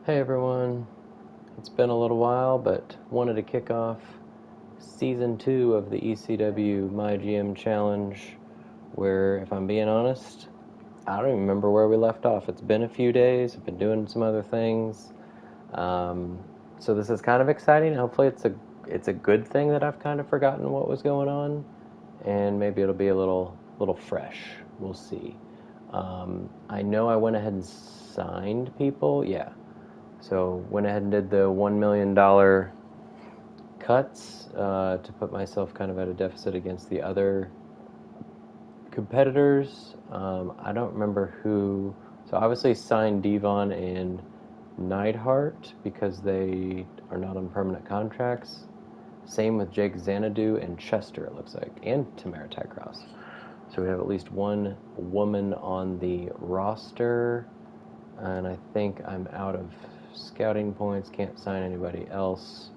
Hey everyone, it's been a little while, but wanted to kick off Season 2 of the ECW MyGM Challenge, where, if I'm being honest, I don't even remember where we left off. It's been a few days, I've been doing some other things, um, so this is kind of exciting. Hopefully it's a good thing that I've kind of forgotten what was going on, and maybe it'll be a little fresh. We'll see. I know I went ahead and signed people, yeah. So went ahead and did the $1 million cuts to put myself kind of at a deficit against the other competitors. I don't remember who. So obviously signed Devon and Neidhart because they are not on permanent contracts. Same with Jake Xanadu and Chester, it looks like, and Tamara Tycross. So we have at least one woman on the roster, and I think I'm out of scouting points, can't sign anybody else.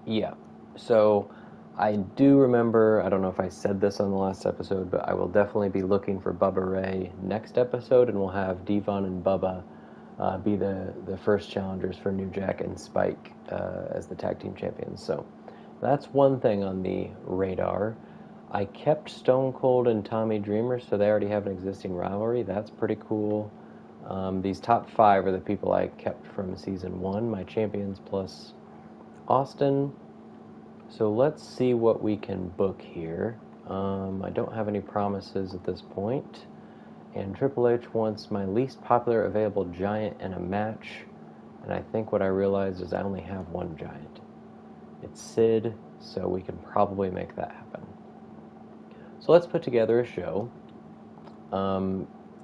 Yeah, so I do remember, I don't know if I said this on the last episode, but I will definitely be looking for Bubba Ray next episode, and we'll have Devon and Bubba be the first challengers for New Jack and Spike as the tag team champions. So that's one thing on the radar. I kept Stone Cold and Tommy Dreamer, so they already have an existing rivalry. That's pretty cool. These top 5 are the people I kept from Season 1, my champions plus Austin. So let's see what we can book here. I don't have any promises at this point. And Triple H wants my least popular available giant in a match. And I think what I realized is I only have one giant. It's Sid, so we can probably make that happen. So let's put together a show.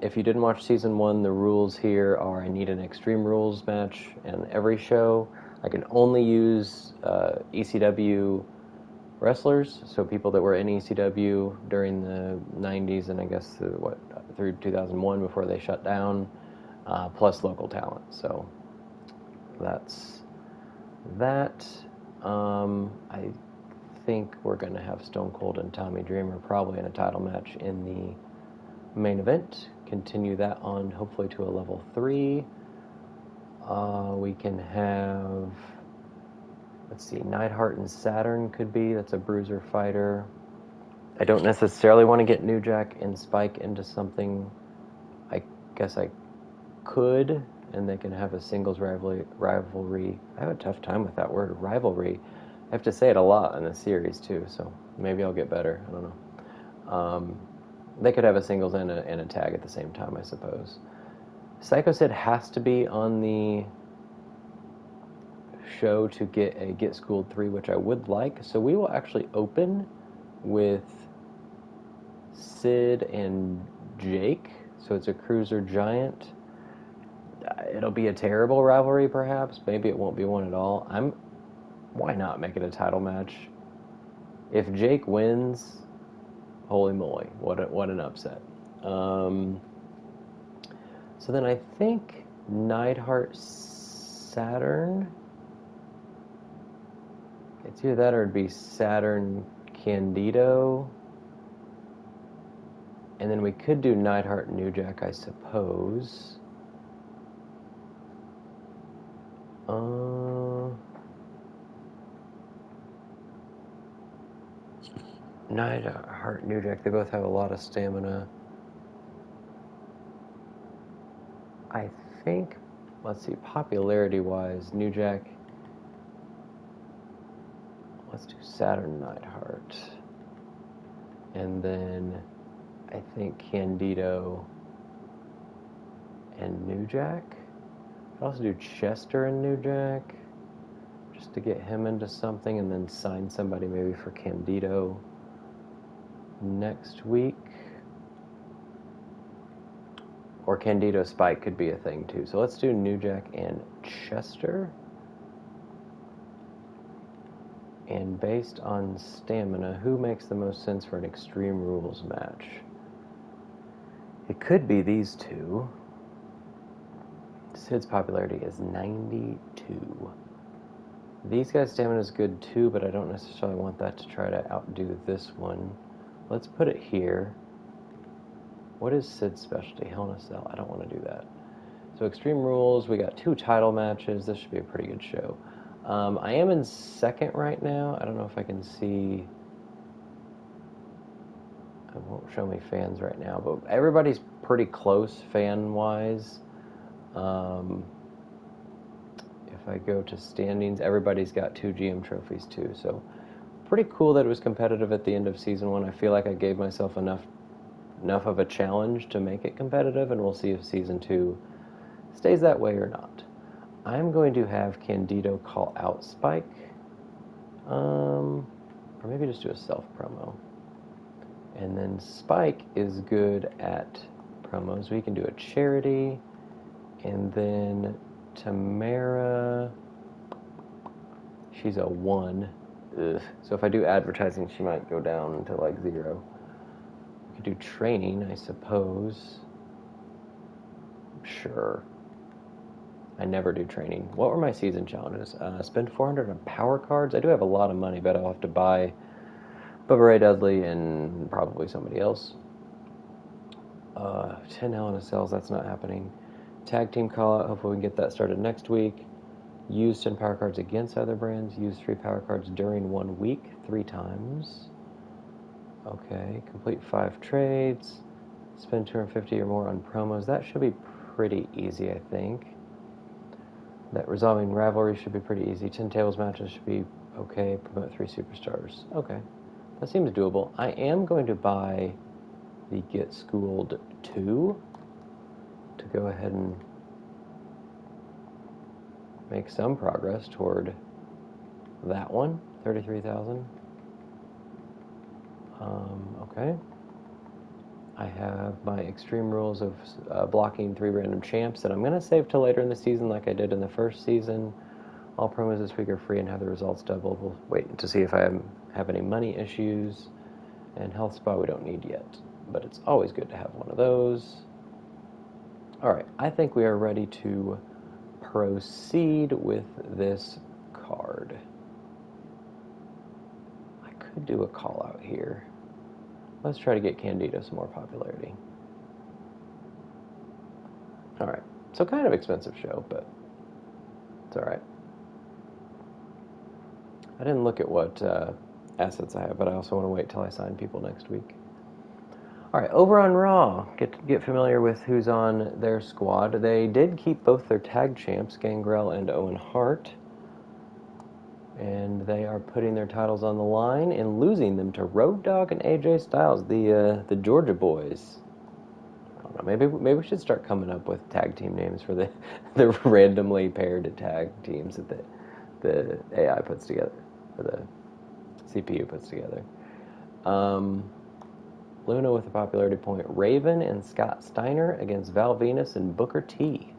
If you didn't watch Season 1, the rules here are I need an Extreme Rules match in every show. I can only use ECW wrestlers, so people that were in ECW during the 90s and I guess through 2001 before they shut down, plus local talent. So that's that. I think we're going to have Stone Cold and Tommy Dreamer probably in a title match in the main event. Continue that on hopefully to a level 3. We can have, let's see, Neidhart and Saturn could be. That's a bruiser fighter. I don't necessarily want to get New Jack and Spike into something. I guess I could, and they can have a singles rivalry. I have a tough time with that word, rivalry. I have to say it a lot in this series too, so maybe I'll get better. I don't know. They could have a singles and a tag at the same time, I suppose. Psycho Sid has to be on the show to get a Get Schooled 3, which I would like. So we will actually open with Sid and Jake. So it's a cruiser giant. It'll be a terrible rivalry, perhaps. Maybe it won't be one at all. Why not make it a title match? If Jake wins, holy moly, what an upset. So then I think Neidhart Saturn. It's either that or it'd be Saturn Candido. And then we could do Neidhart New Jack, I suppose. Neidhart New Jack, they both have a lot of stamina. I think, let's see, popularity-wise, New Jack. Let's do Saturn Neidhart. And then I think Candido and New Jack. I'd also do Chester and New Jack, just to get him into something, and then sign somebody maybe for Candido next week. Or Candido Spike could be a thing too. So let's do New Jack and Chester. And based on stamina, who makes the most sense for an Extreme Rules match? It could be these two. Sid's popularity is 92. These guys' stamina is good too, but I don't necessarily want that to try to outdo this one. Let's put it here. What is Sid's specialty? Hell in a Cell. I don't want to do that. So Extreme Rules, we got 2 title matches. This should be a pretty good show. I am in second right now. I don't know if I can see. It won't show me fans right now, but everybody's pretty close fan-wise. If I go to standings, everybody's got 2 GM trophies too. So pretty cool that it was competitive at the end of season 1. I feel like I gave myself enough of a challenge to make it competitive, and we'll see if season 2 stays that way or not. I'm going to have Candido call out Spike, or maybe just do a self promo. And then Spike is good at promos. We can do a charity, and then Tamara, she's a 1. Ugh. So if I do advertising, she might go down to like 0. We could do training, I suppose. Sure. I never do training. What were my season challenges? Spend 400 on power cards. I do have a lot of money, but I'll have to buy Bubba Ray Dudley and probably somebody else. 10 Hell in a Cells, that's not happening. Tag team call out, hopefully we can get that started next week. Use 10 power cards against other brands. Use 3 power cards during 1 week, 3 times. Okay, complete 5 trades. Spend 250 or more on promos. That should be pretty easy, I think. That resolving rivalry should be pretty easy. 10 tables matches should be okay. Promote 3 superstars. Okay, that seems doable. I am going to buy the Get Schooled 2 to go ahead and make some progress toward that one. 33,000. Okay. I have my Extreme Rules of blocking 3 random champs that I'm going to save till later in the season like I did in the first season. All promos this week are free and have the results doubled. We'll wait to see if I have any money issues. And Health Spa we don't need yet, but it's always good to have one of those. Alright, I think we are ready to proceed with this card. I could do a call out here. Let's try to get Candido some more popularity. Alright, so kind of expensive show, but it's alright. I didn't look at what assets I have, but I also want to wait till I sign people next week. Alright, over on Raw, get familiar with who's on their squad. They did keep both their tag champs, Gangrel and Owen Hart. And they are putting their titles on the line and losing them to Road Dogg and AJ Styles, the Georgia boys. I don't know. Maybe we should start coming up with tag team names for the randomly paired tag teams that the AI puts together, or the CPU puts together. Luna with a popularity point. Raven and Scott Steiner against Val Venus and Booker T.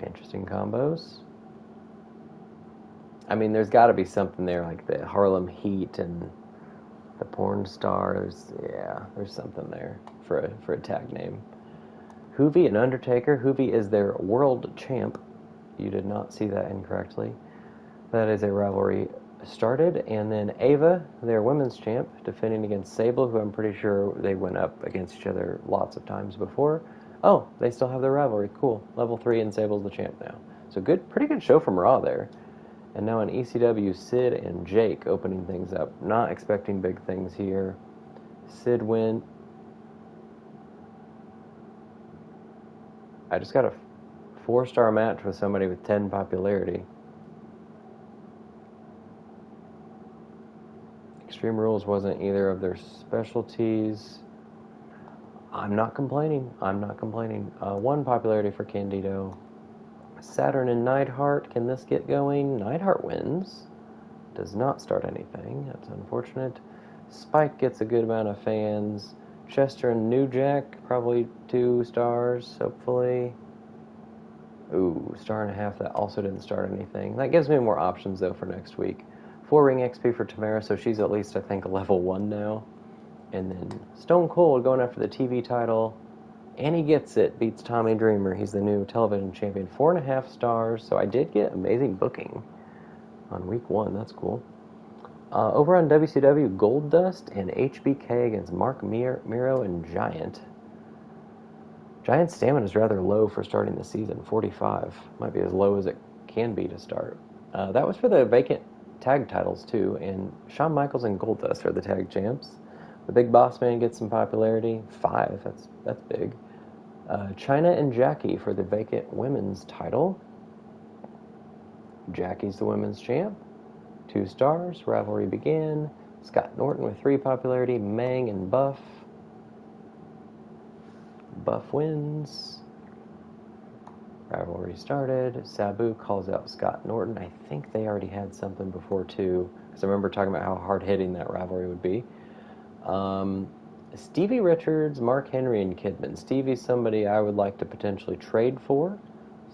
Interesting combos. I mean, there's got to be something there, like the Harlem Heat and the Porn Stars. Yeah, there's something there for a tag name. Hoovy and Undertaker. Hoovy is their world champ. You did not see that incorrectly. That is a rivalry started. And then Ava, their women's champ, defending against Sable, who I'm pretty sure they went up against each other lots of times before. Oh, they still have their rivalry. Cool. Level 3 and Sable's the champ now. So pretty good show from Raw there. And now in ECW, Sid and Jake opening things up. Not expecting big things here. Sid win. I just got a 4-star match with somebody with 10 popularity. Extreme Rules wasn't either of their specialties. I'm not complaining. 1 popularity for Candido. Saturn and Neidhart, can this get going? Neidhart wins. Does not start anything. That's unfortunate. Spike gets a good amount of fans. Chester and New Jack, probably 2 stars, hopefully. Ooh, 1.5 stars. That also didn't start anything. That gives me more options, though, for next week. 4 ring XP for Tamara, so she's at least, I think, level 1 now. And then Stone Cold going after the TV title. And he gets it, beats Tommy Dreamer. He's the new television champion. 4.5 stars, so I did get amazing booking on week 1. That's cool. Over on WCW, Gold Dust and HBK against Mark Miro and Giant. Giant stamina is rather low for starting the season. 45 might be as low as it can be to start. That was for the vacant tag titles too, and Shawn Michaels and Goldust are the tag champs. The Big Boss Man gets some popularity. 5, that's big. Chyna and Jackie for the vacant women's title. Jackie's the women's champ. 2 stars. Rivalry began. Scott Norton with 3 popularity. Mang and Buff. Buff wins. Rivalry started. Sabu calls out Scott Norton. I think they already had something before too, because I remember talking about how hard-hitting that rivalry would be. Stevie Richards, Mark Henry, and Kidman. Stevie's somebody I would like to potentially trade for,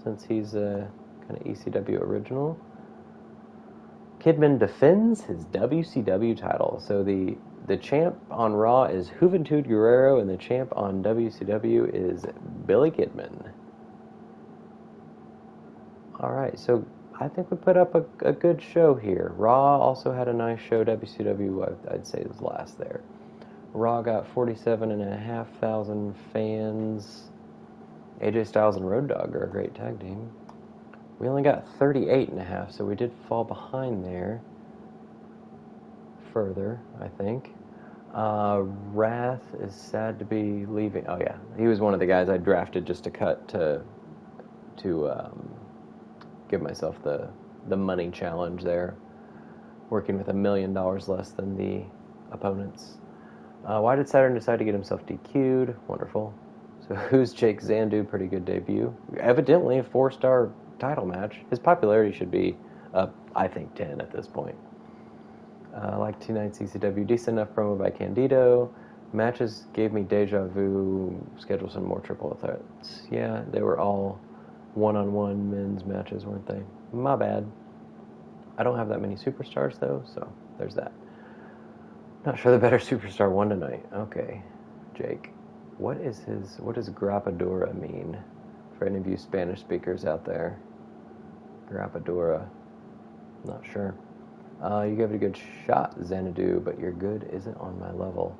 since he's a kind of ECW original. Kidman defends his WCW title. So the champ on Raw is Juventud Guerrero, and the champ on WCW is Billy Kidman. Alright, so I think we put up a good show here. Raw also had a nice show. WCW, I'd say, was last there. Raw got 47,500 fans. AJ Styles and Road Dogg are a great tag team. We only got 38.5, so we did fall behind there further, I think. Wrath is sad to be leaving. Oh yeah, he was one of the guys I drafted just to cut to give myself the money challenge there, working with $1 million less than the opponents. Why did Saturn decide to get himself DQ'd? Wonderful. So who's Jake Zandu? Pretty good debut. Evidently a 4-star title match. His popularity should be up, I think, 10 at this point. Like tonight's ECW, decent enough promo by Candido. Matches gave me deja vu. Schedule some more triple threats. Yeah, they were all one-on-one men's matches, weren't they? My bad. I don't have that many superstars though, so there's that. Not sure the better superstar won tonight. Okay, Jake. What does Grapadura mean? For any of you Spanish speakers out there. Grapadura. Not sure. You gave it a good shot, Xanadu, but your good isn't on my level.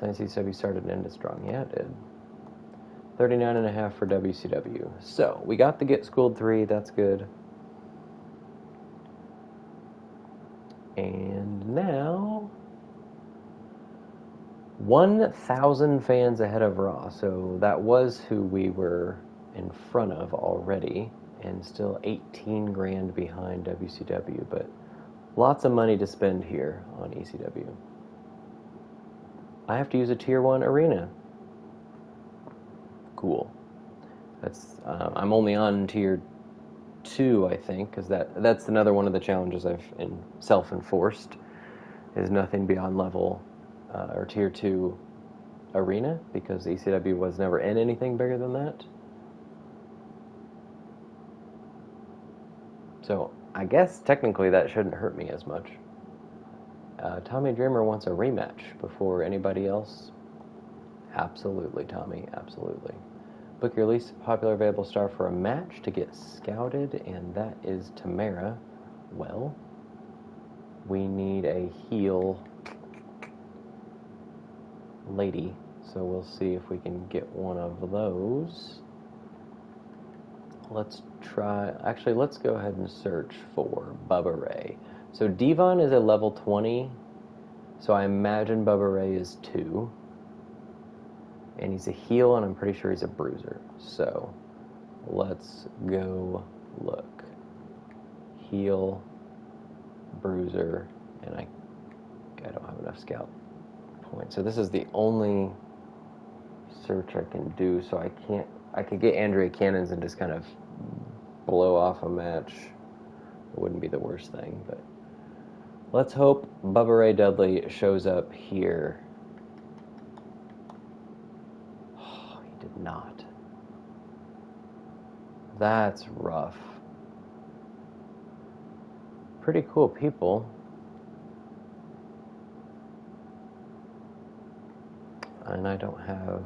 ECW started and ended strong. Yeah, it did. 39.5 for WCW. So, we got the Get Schooled 3. That's good. And now 1,000 fans ahead of Raw. So that was who we were in front of already, and still 18 grand behind WCW, but lots of money to spend here on ECW. I have to use a Tier 1 arena. Cool. That's I'm only on Tier 2, I think, because that's another one of the challenges I've self-enforced, is nothing beyond level or Tier 2 arena, because ECW was never in anything bigger than that. So I guess technically that shouldn't hurt me as much. Tommy Dreamer wants a rematch before anybody else. Absolutely, Tommy, absolutely. Book your least popular available star for a match to get scouted, and that is Tamara. Well, we need a heel lady, so we'll see if we can get one of those. Let's go ahead and search for Bubba Ray. So Devon is a level 20, so I imagine Bubba Ray is 2. And he's a heel, and I'm pretty sure he's a bruiser. So let's go look. Heel, bruiser, and I don't have enough scout points. So this is the only search I can do, so I could get Andrea Cannons and just kind of blow off a match. It wouldn't be the worst thing, but let's hope Bubba Ray Dudley shows up here. Oh, he did not. That's rough. Pretty cool people. And I don't have...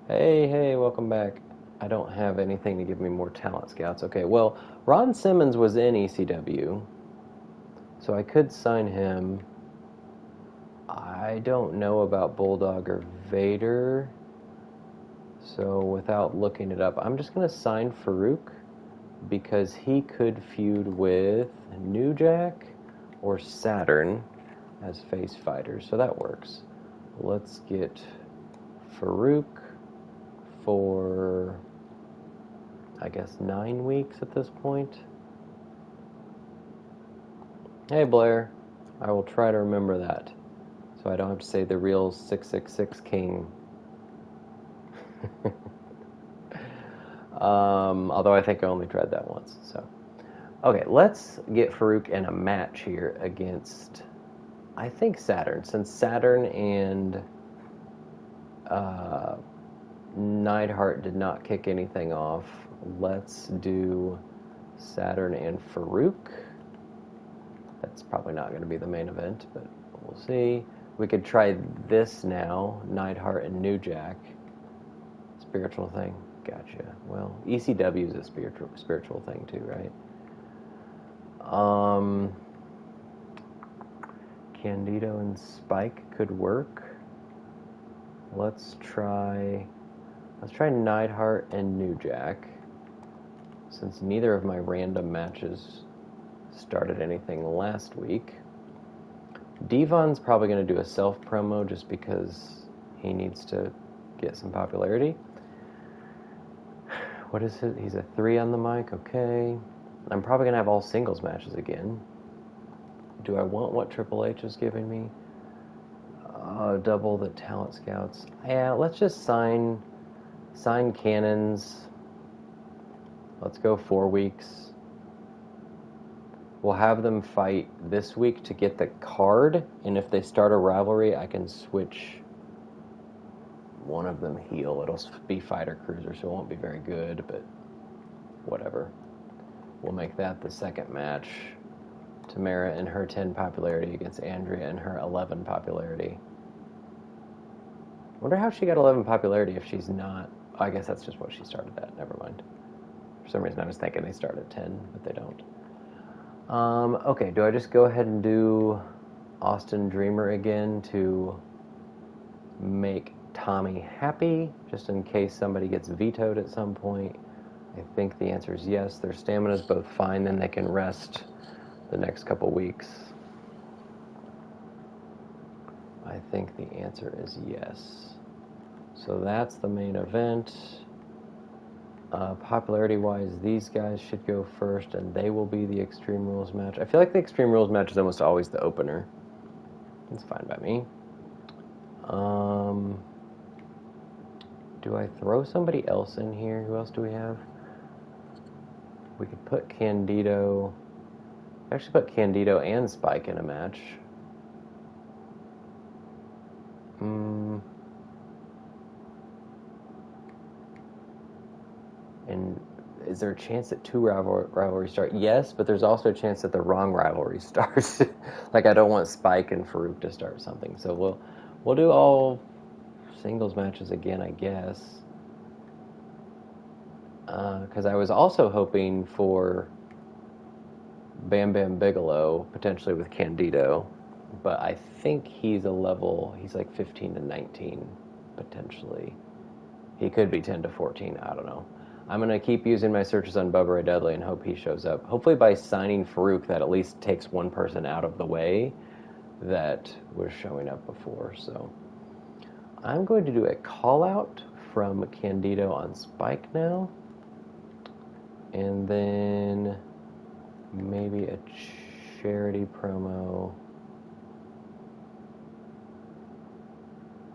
Hey, welcome back. I don't have anything to give me more talent scouts. Okay, well, Ron Simmons was in ECW, so I could sign him. I don't know about Bulldog or Vader. So without looking it up, I'm just going to sign Farouk because he could feud with New Jack or Saturn as face fighters. So that works. Let's get Farouk for, I guess, 9 weeks at this point. Hey, Blair. I will try to remember that, so I don't have to say the real 666 King. Although I think I only tried that once. So, okay, let's get Farouk in a match here against, I think, Saturn. Since Saturn and Neidhart did not kick anything off, let's do Saturn and Farouk. That's probably not going to be the main event, but we'll see. We could try this now, Neidhart and New Jack. Spiritual thing. Gotcha. Well, ECW is a spiritual thing too, right? Candido and Spike could work. Let's try Neidhart and New Jack. Since neither of my random matches started anything last week. Devon's probably going to do a self promo just because he needs to get some popularity. What is it? He's a 3 on the mic. Okay. I'm probably going to have all singles matches again. Do I want what Triple H is giving me? Double the talent scouts. Yeah, let's just sign cannons. Let's go 4 weeks. We'll have them fight this week to get the card, and if they start a rivalry, I can switch one of them heel. It'll be Fighter Cruiser, so it won't be very good, but whatever. We'll make that the second match. Tamara and her 10 popularity against Andrea and her 11 popularity. Wonder how she got 11 popularity if she's not... I guess that's just what she started at. Never mind. For some reason I was thinking they start at 10, but they don't. Okay, do I just go ahead and do Austin Dreamer again to make Tommy happy, just in case somebody gets vetoed at some point? I think the answer is yes. Their stamina is both fine, then they can rest the next couple weeks. I think the answer is yes. So that's the main event. Popularity-wise, these guys should go first, and they will be the Extreme Rules match. I feel like the Extreme Rules match is almost always the opener. It's fine by me. Do I throw somebody else in here? Who else do we have? We could put Candido... Actually put Candido and Spike in a match. And is there a chance that 2 rivalries start? Yes, but there's also a chance that the wrong rivalry starts. Like, I don't want Spike and Farouk to start something. So we'll do all singles matches again, I guess. Because I was also hoping for Bam Bam Bigelow, potentially with Candido. But I think he's like 15 to 19, potentially. He could be 10 to 14, I don't know. I'm going to keep using my searches on Bubba Ray Dudley and hope he shows up. Hopefully by signing Farouk, that at least takes one person out of the way that was showing up before. So I'm going to do a call-out from Candido on Spike now. And then maybe a charity promo.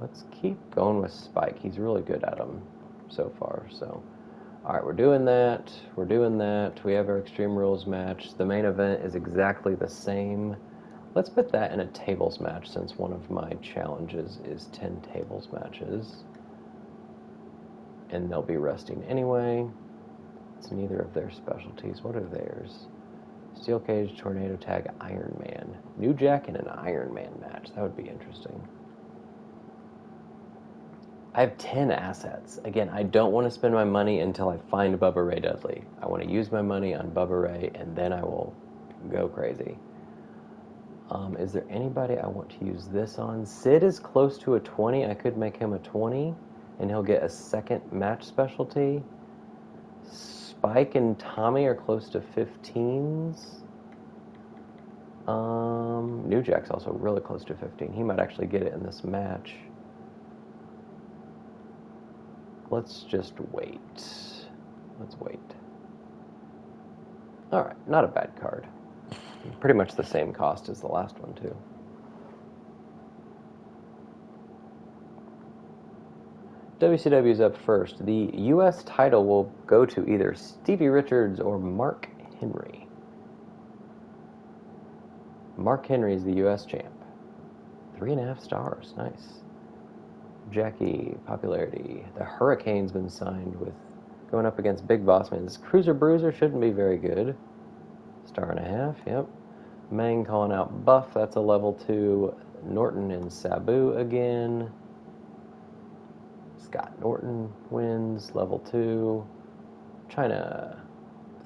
Let's keep going with Spike. He's really good at them so far, so... Alright, we're doing that. We have our Extreme Rules match. The main event is exactly the same. Let's put that in a tables match, since one of my challenges is 10 tables matches. And they'll be resting anyway. It's neither of their specialties. What are theirs? Steel Cage, Tornado Tag, Iron Man. New Jack in an Iron Man match. That would be interesting. I have 10 assets. Again, I don't want to spend my money until I find Bubba Ray Dudley. I want to use my money on Bubba Ray, and then I will go crazy. Is there anybody I want to use this on? Sid is close to a 20. I could make him a 20, and he'll get a second match specialty. Spike and Tommy are close to 15s. New Jack's also really close to 15. He might actually get it in this match. Let's just wait. Let's wait. Alright, not a bad card. Pretty much the same cost as the last one, too. WCW's up first. The U.S. title will go to either Stevie Richards or Mark Henry. Mark Henry is the U.S. champ. 3.5 stars. Nice. Jackie, popularity. The Hurricane's been signed with going up against Big Boss Man. This Cruiser Bruiser shouldn't be very good. 1.5 stars, yep. Mang calling out Buff. That's a level 2. Norton and Sabu again. Scott Norton wins, level 2. China,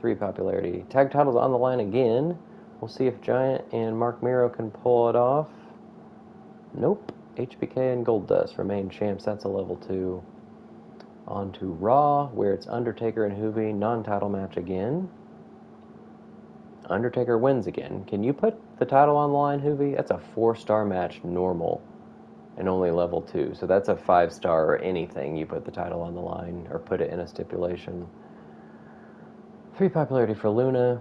3 popularity. Tag titles on the line again. We'll see if Giant and Mark Miro can pull it off. Nope. HBK and Goldust remain champs. That's a level 2. On to Raw, where it's Undertaker and Hoovy. Non-title match again. Undertaker wins again. Can you put the title on the line, Hoovy? That's a 4-star match, normal. And only level 2. So that's a 5-star or anything. You put the title on the line or put it in a stipulation. 3 popularity for Luna.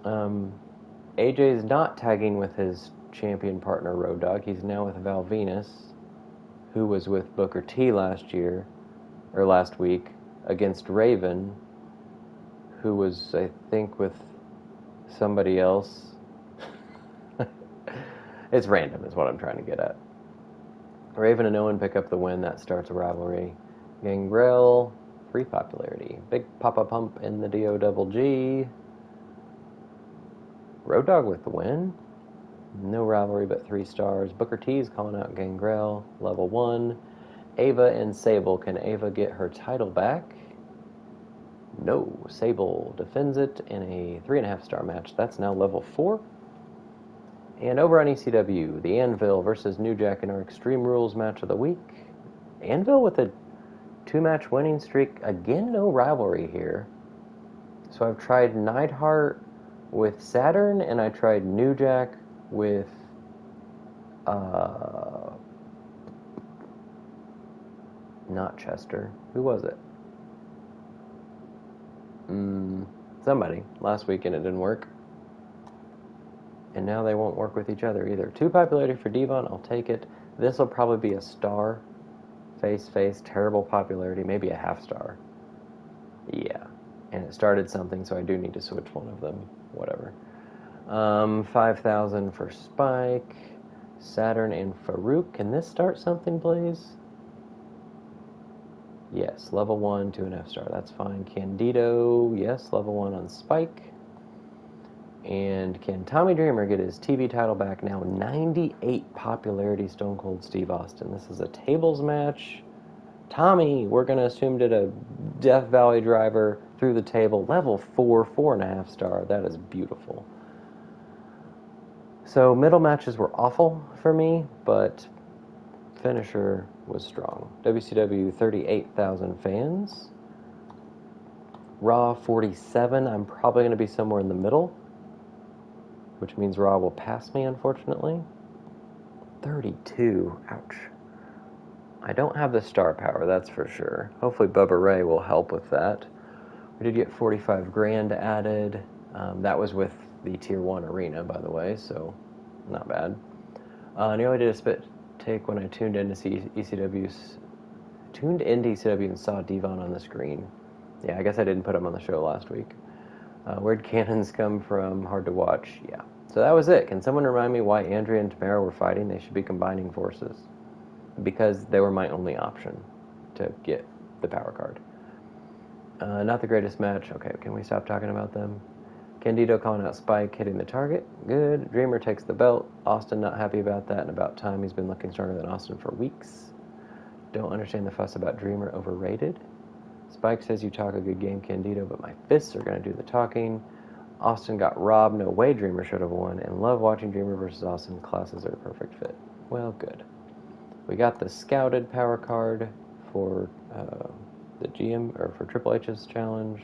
AJ's not tagging with his champion partner Road Dogg. He's now with Val Venus, who was with Booker T last week, against Raven, who was, I think, with somebody else. It's random is what I'm trying to get at. Raven and Owen pick up the win. That starts a rivalry. Gangrel, 3 popularity. Big Papa Pump in the DOGG. Road Dogg with the win. No rivalry, but 3 stars. Booker T's calling out Gangrel, level 1. Ava and Sable. Can Ava get her title back? No. Sable defends it in a 3.5-star match. That's now level 4. And over on ECW, the Anvil versus New Jack in our Extreme Rules match of the week. Anvil with a 2-match winning streak. Again, no rivalry here. So I've tried Neidhart with Saturn, and I tried New Jack with not Chester. Who was it? Somebody last week, and it didn't work. And now they won't work with each other either. 2 popularity for Devon, I'll take it. This will probably be a star. Face, terrible popularity, maybe a 1/2 star. Yeah. And it started something, so I do need to switch one of them. Whatever. 5,000 for Spike. Saturn and Farouk. Can this start something, please? Yes, level 1, 2.5 star. That's fine. Candido, yes, level 1 on Spike. And can Tommy Dreamer get his TV title back now? 98 popularity, Stone Cold Steve Austin. This is a tables match. Tommy, we're going to assume, did a Death Valley driver through the table. Level 4, 4.5 star. That is beautiful. So middle matches were awful for me, but finisher was strong. WCW, 38,000 fans. Raw, 47. I'm probably going to be somewhere in the middle, which means Raw will pass me, unfortunately. 32. Ouch. I don't have the star power, that's for sure. Hopefully Bubba Ray will help with that. We did get 45 grand added. That was with the Tier 1 arena, by the way, so not bad. Nearly did a spit take when I tuned into ECW and saw Devon on the screen. Yeah, I guess I didn't put him on the show last week. Where'd cannons come from? Hard to watch. Yeah. So that was it. Can someone remind me why Andrea and Tamara were fighting? They should be combining forces. Because they were my only option to get the power card. Not the greatest match. Okay, can we stop talking about them? Candido calling out Spike, hitting the target. Good. Dreamer takes the belt. Austin not happy about that, and about time. He's been looking stronger than Austin for weeks. Don't understand the fuss about Dreamer, overrated. Spike says you talk a good game, Candido, but my fists are going to do the talking. Austin got robbed. No way Dreamer should have won. And love watching Dreamer versus Austin. Classes are a perfect fit. Well, good. We got the scouted power card for the GM, or for Triple H's challenge.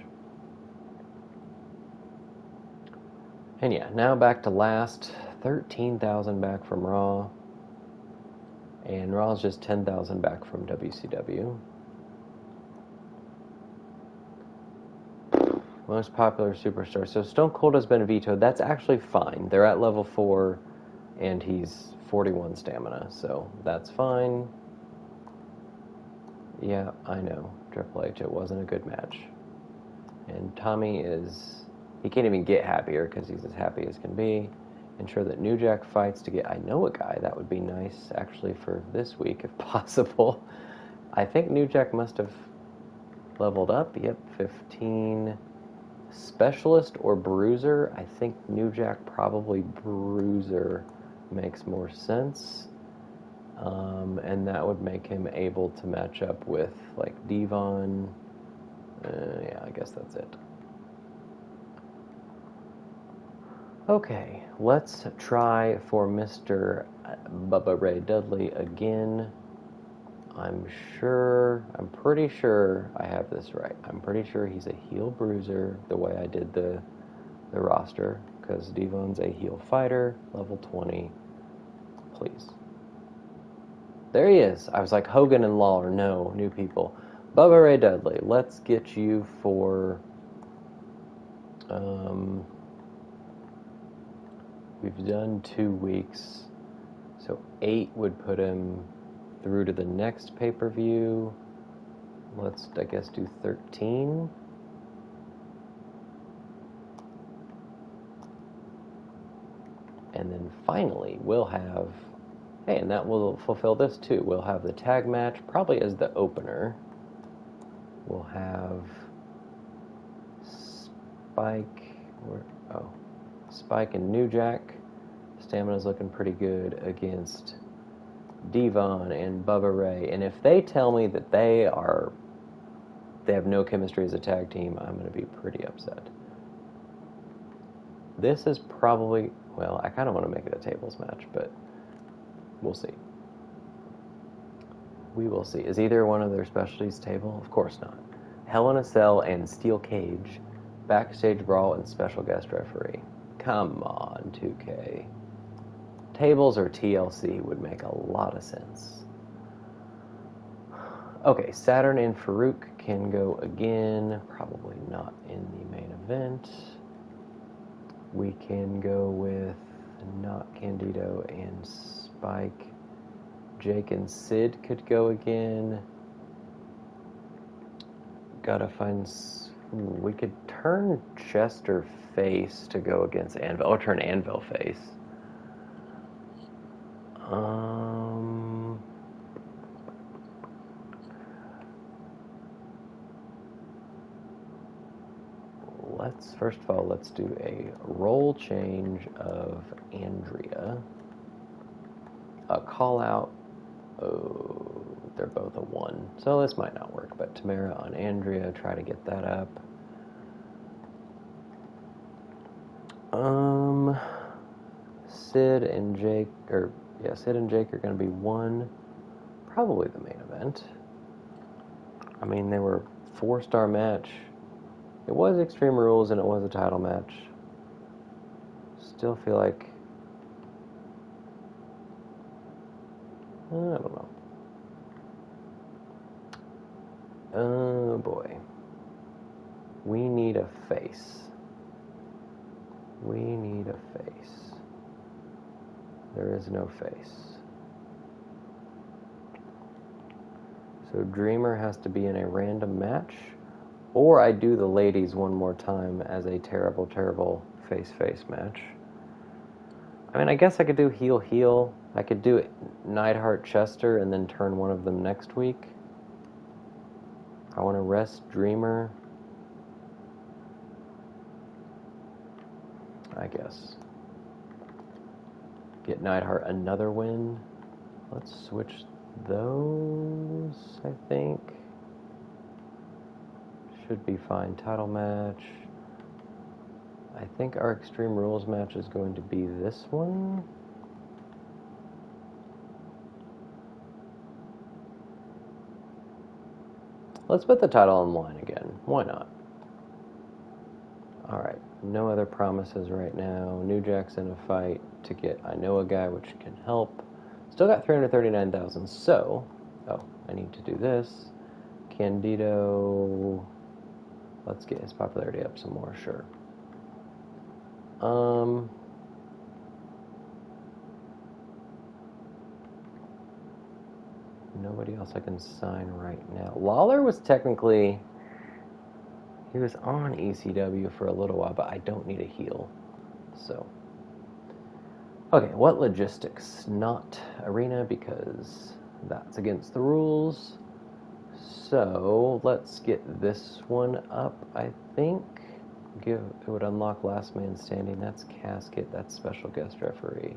And yeah, now back to last. 13,000 back from Raw. And Raw's just 10,000 back from WCW. Most popular superstar. So Stone Cold has been vetoed. That's actually fine. They're at level 4, and he's 41 stamina, so that's fine. Yeah, I know. Triple H, it wasn't a good match. And Tommy he can't even get happier because he's as happy as can be. Ensure that New Jack fights to get I Know a Guy. That would be nice, actually, for this week, if possible. I think New Jack must have leveled up. Yep, 15... Specialist or Bruiser? I think New Jack probably Bruiser makes more sense. And that would make him able to match up with, like, Devon. Yeah, I guess that's it. Okay, let's try for Mr. Bubba Ray Dudley again. I'm pretty sure I have this right. I'm pretty sure he's a heel bruiser, the way I did the roster, because Devon's a heel fighter, level 20. Please. There he is. I was like, Hogan and Lawler, no, new people. Bubba Ray Dudley, let's get you for... we've done 2 weeks, so 8 would put him through to the next pay-per-view. Let's, I guess, do 13. And then finally, we'll have... Hey, and that will fulfill this too. We'll have the tag match, probably as the opener. We'll have Spike and New Jack. Stamina's looking pretty good against Devon and Bubba Ray. And if they tell me that they have no chemistry as a tag team, I'm going to be pretty upset. This is probably, well, I kind of want to make it a tables match, but we'll see. We will see. Is either one of their specialties table? Of course not. Hell in a Cell and Steel Cage, backstage brawl and special guest referee. Come on, 2K. Tables or TLC would make a lot of sense. Okay, Saturn and Farouk can go again. Probably not in the main event. We can go with not Candido and Spike. Jake and Sid could go again. Gotta find... we could turn Chester face to go against Anvil, or turn Anvil face. First of all, let's do a role change of Andrea. A call out. Oh, they're both a 1. So this might not work, but Tamara on Andrea, try to get that up. Sid and Jake are going to be 1. Probably the main event. I mean, they were 4-star match. It was Extreme Rules and it was a title match. Still feel like... I don't know. Oh boy. We need a face. We need a face. There is no face. So Dreamer has to be in a random match, or I do the ladies one more time as a terrible, terrible face-face match. I mean, I guess I could do heel-heel. I could do Neidhart Chester and then turn one of them next week. I want to rest Dreamer. I guess. Get Neidhart another win. Let's switch those, I think. Should be fine. Title match. I I think our Extreme Rules match is going to be this one. Let's put the title on the line again. Why not? Alright, no other promises right now. New Jack's in a fight to get I Know a Guy, which can help. Still got 339,000, so... Oh, I need to do this. Candido... Let's get his popularity up some more, sure. Nobody else I can sign right now. Lawler was technically... He was on ECW for a little while, but I don't need a heel. So... Okay, what logistics? Not arena, because that's against the rules. So, let's get this one up, I think. It would unlock last man standing. That's casket. That's special guest referee.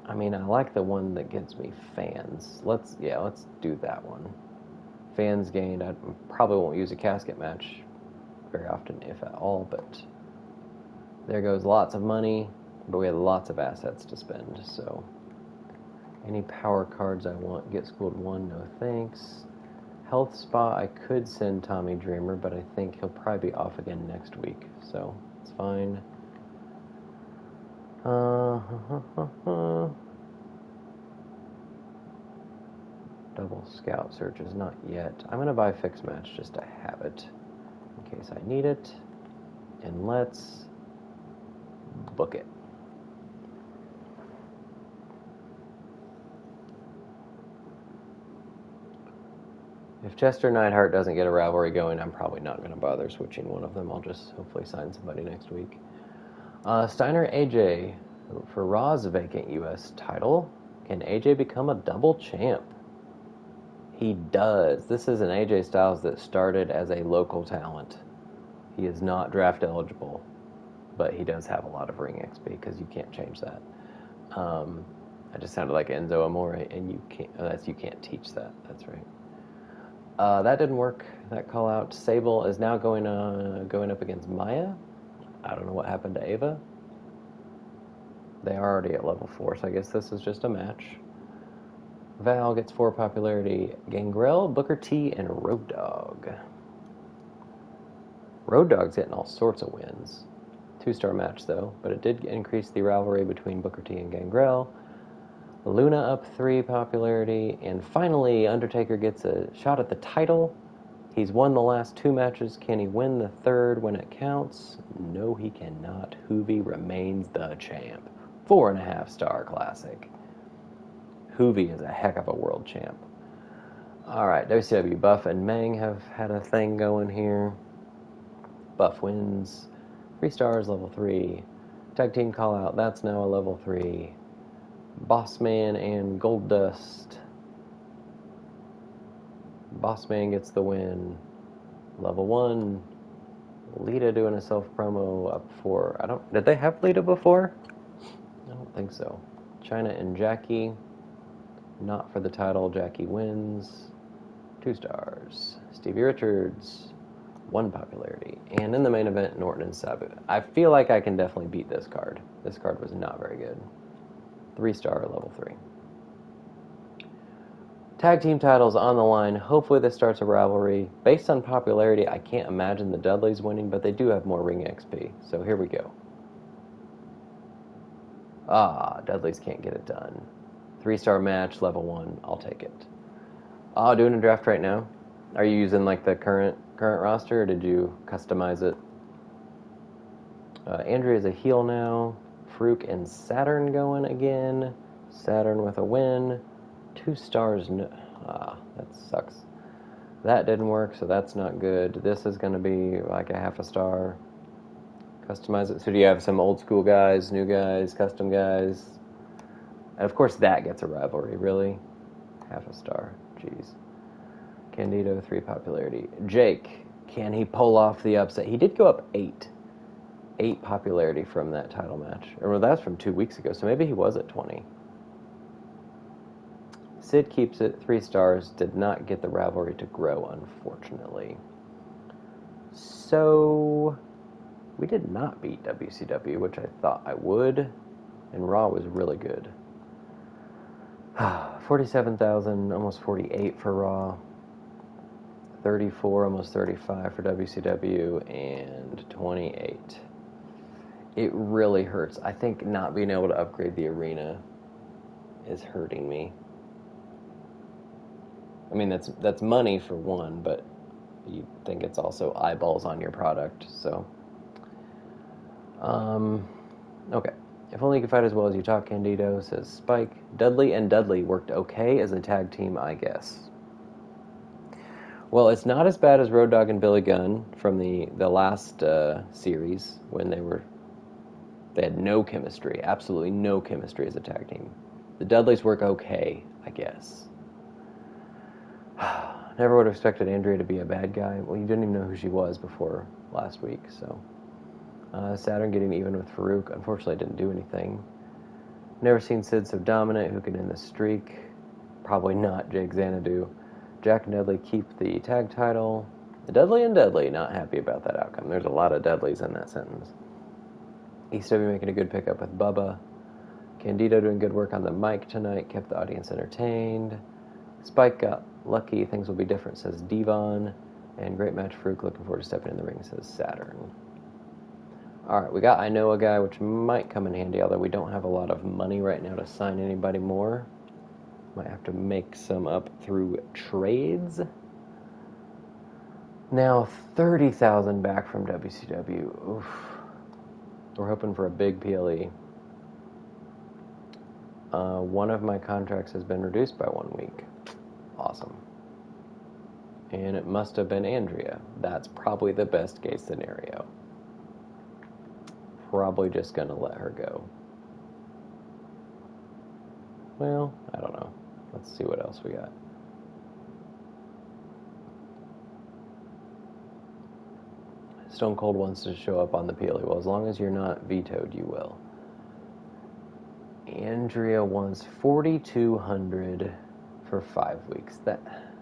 I mean, I like the one that gets me fans. Let's do that one. Fans gained. I probably won't use a casket match very often, if at all, but there goes lots of money, but we have lots of assets to spend, so any power cards I want. Get Schooled 1, no thanks. Health Spa, I could send Tommy Dreamer, but I think he'll probably be off again next week, so it's fine. Double Scout searches, not yet. I'm going to buy Fixed Match just to have it, in case I need it. And let's book it. If Chester Neidhart doesn't get a rivalry going, I'm probably not going to bother switching one of them. I'll just hopefully sign somebody next week. Steiner AJ for Raw's vacant U.S. title. Can AJ become a double champ? He does. This is an AJ Styles that started as a local talent. He is not draft eligible, but he does have a lot of ring XP because you can't change that. I just sounded like Enzo Amore, and you can't teach that. That's right. That didn't work. That call out. Sable is now going up against Maya. I don't know what happened to Ava. They are already at level 4, so I guess this is just a match. Val gets 4 popularity. Gangrel, Booker T, and Road Dogg. Road Dogg's getting all sorts of wins. 2-star match, though, but it did increase the rivalry between Booker T and Gangrel. Luna up 3 popularity, and finally Undertaker gets a shot at the title. He's won the last 2 matches. Can he win the 3rd when it counts? No, he cannot. Hoovy remains the champ. 4.5-star classic. Hoovy is a heck of a world champ. Alright, WCW Buff and Meng have had a thing going here. Buff wins. 3 stars, level 3. Tag team call out, that's now a level 3. Bossman and Goldust. Bossman gets the win. Level 1. Lita doing a self-promo up for... Did they have Lita before? I don't think so. Chyna and Jackie. Not for the title. Jackie wins. 2 stars. Stevie Richards. 1 popularity. And in the main event, Norton and Sabu. I feel like I can definitely beat this card. This card was not very good. 3-star, level 3. Tag team titles on the line. Hopefully this starts a rivalry. Based on popularity, I can't imagine the Dudleys winning, but they do have more ring XP. So here we go. Dudleys can't get it done. 3-star match, level 1. I'll take it. Doing a draft right now. Are you using like the current roster, or did you customize it? Andrea's a heel now. Farouk and Saturn going again. Saturn with a win. 2 stars. That sucks. That didn't work, so that's not good. This is going to be like a 0.5 star. Customize it. So do you have some old school guys, new guys, custom guys? And of course that gets a rivalry, really? 0.5 star. Jeez. Candido, 3 popularity. Jake, can he pull off the upset? He did go up 8 popularity from that title match. Or that was from 2 weeks ago, so maybe he was at 20. Sid keeps it 3 stars. Did not get the rivalry to grow, unfortunately. So We did not beat WCW, which I thought I would, and Raw was really good. 47,000, almost 48 for Raw, 34, almost 35 for WCW, and 28. It really hurts. I think not being able to upgrade the arena is hurting me. I mean, that's money for one, but you think it's also eyeballs on your product, so. Okay. If only you could fight as well as you talk, Candido, says Spike. Dudley and Dudley worked okay as a tag team, I guess. Well, it's not as bad as Road Dogg and Billy Gunn from the last series when they had no chemistry, absolutely no chemistry as a tag team. The Dudleys work okay, I guess. Never would have expected Andrea to be a bad guy. Well, you didn't even know who she was before last week, so. Saturn getting even with Farouk. Unfortunately, didn't do anything. Never seen Sid so dominant. Who can end the streak? Probably not Jake Xanadu. Jack and Dudley keep the tag title. Dudley and Dudley not happy about that outcome. There's a lot of Dudleys in that sentence. ECW making a good pickup with Bubba. Candido doing good work on the mic tonight. Kept the audience entertained. Spike got lucky. Things will be different, says Devon. And great match, Farouk. Looking forward to stepping in the ring, says Saturn. Alright, we got I Know a Guy, which might come in handy, although we don't have a lot of money right now to sign anybody more. Might have to make some up through trades. Now, 30,000 back from WCW. Oof. We're hoping for a big PLE. One of my contracts has been reduced by 1 week. Awesome. And it must have been Andrea. That's probably the best case scenario. Probably just gonna let her go. Well, I don't know. Let's see what else we got. Stone Cold wants to show up on the PLE. Well, as long as you're not vetoed, you will. Andrea wants 4,200 for 5 weeks.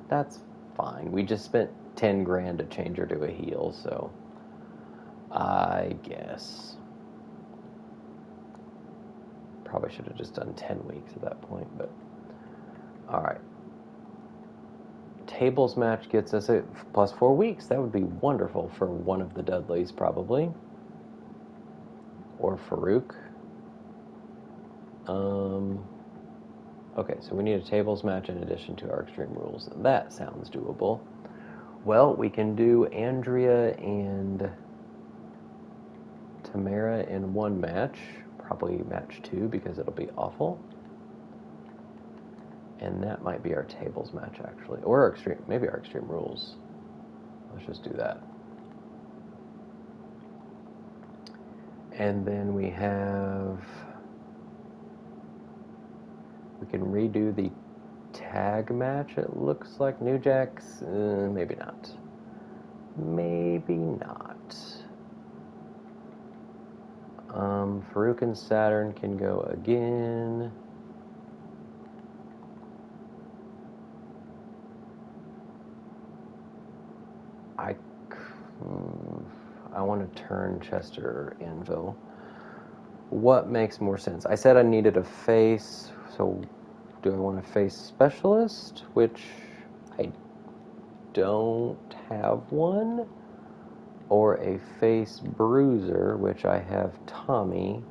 That's fine. We just spent 10 grand to change her to a heel, so I guess. Probably should have just done 10 weeks at that point, but alright. Tables match gets us a plus 4 weeks. That would be wonderful for one of the Dudleys, probably. Or Farouk. Okay, so we need a tables match in addition to our Extreme Rules. That sounds doable. Well, we can do Andrea and Tamara in one match. Probably match 2 because it'll be awful. And that might be our tables match, actually. Or maybe our Extreme Rules. Let's just do that. And then we can redo the tag match, it looks like. New Jacks, maybe not. Maybe not. Farouk and Saturn can go again. I want to turn Chester Anvil. What makes more sense? I said I needed a face, so do I want a face specialist? Which I don't have one. Or a face bruiser, which I have Tommy.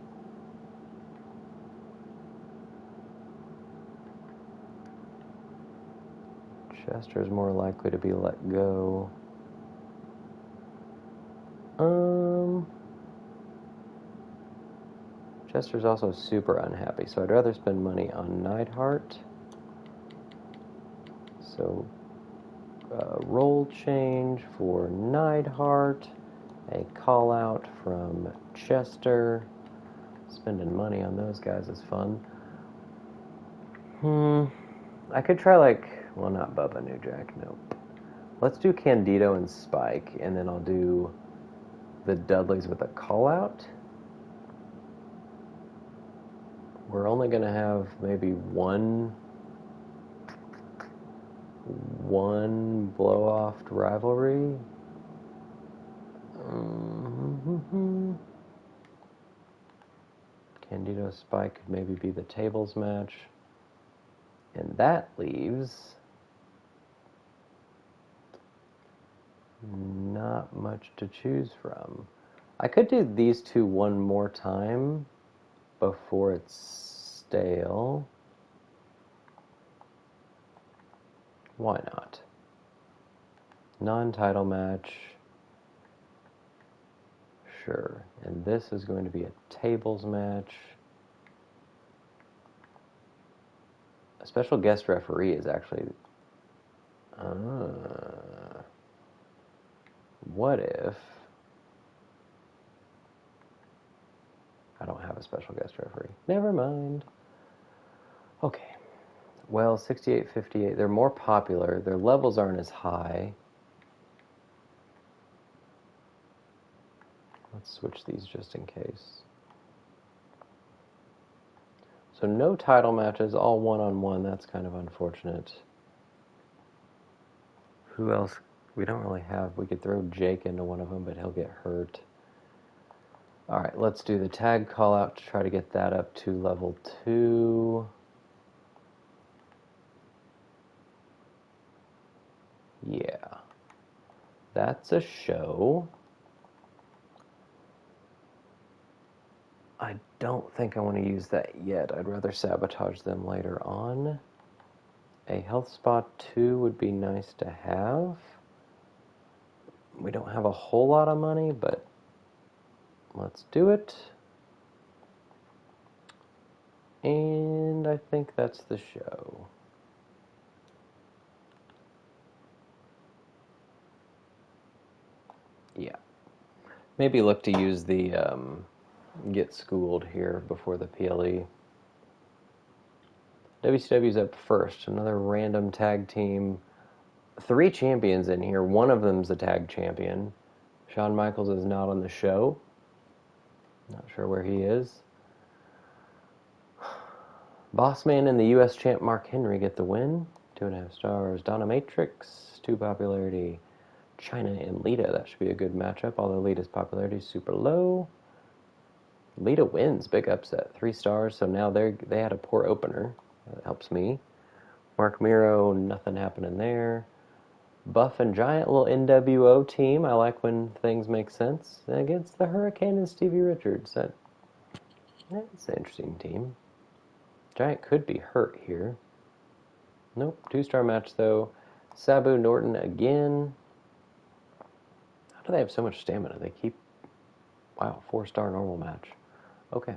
Chester's more likely to be let go. Chester's also super unhappy, so I'd rather spend money on Neidhart. So, role change for Neidhart. A call out from Chester. Spending money on those guys is fun. I could try well, not Bubba New Jack, nope. Let's do Candido and Spike, and then I'll do the Dudleys with a call out. We're only going to have maybe one blow-off rivalry. Candido Spike could maybe be the tables match. And that leaves not much to choose from. I could do these two one more time before it's stale. Why not? Non-title match. Sure. And this is going to be a tables match. A special guest referee is actually... what if... I don't have a special guest referee. Never mind. Okay. Well, 68, 58. They're more popular. Their levels aren't as high. Let's switch these just in case. So no title matches, all one-on-one. That's kind of unfortunate. Who else? We don't really have... We could throw Jake into one of them, but he'll get hurt. All right, let's do the tag call-out to try to get that up to level 2. Yeah. That's a show. I don't think I want to use that yet. I'd rather sabotage them later on. A health spot 2 would be nice to have. We don't have a whole lot of money, but let's do it. And I think that's the show. Yeah. Maybe look to use the get schooled here before the PLE. WCW's up first. Another random tag team. 3 champions in here. One of them's a tag champion. Shawn Michaels is not on the show. Not sure where he is. Bossman and the U.S. champ Mark Henry get the win. 2.5 stars. Donna Matrix, 2 popularity. Chyna and Lita, that should be a good matchup, although Lita's popularity is super low. Lita wins, big upset, 3 stars, so now they had a poor opener. That helps me. Mark Miro, nothing happening there. Buff and Giant, little NWO team. I like when things make sense. Against the Hurricane and Stevie Richards. That's an interesting team. Giant could be hurt here. Nope, 2-star match though. Sabu Norton again. How do they have so much stamina? They keep... Wow, 4-star normal match. Okay.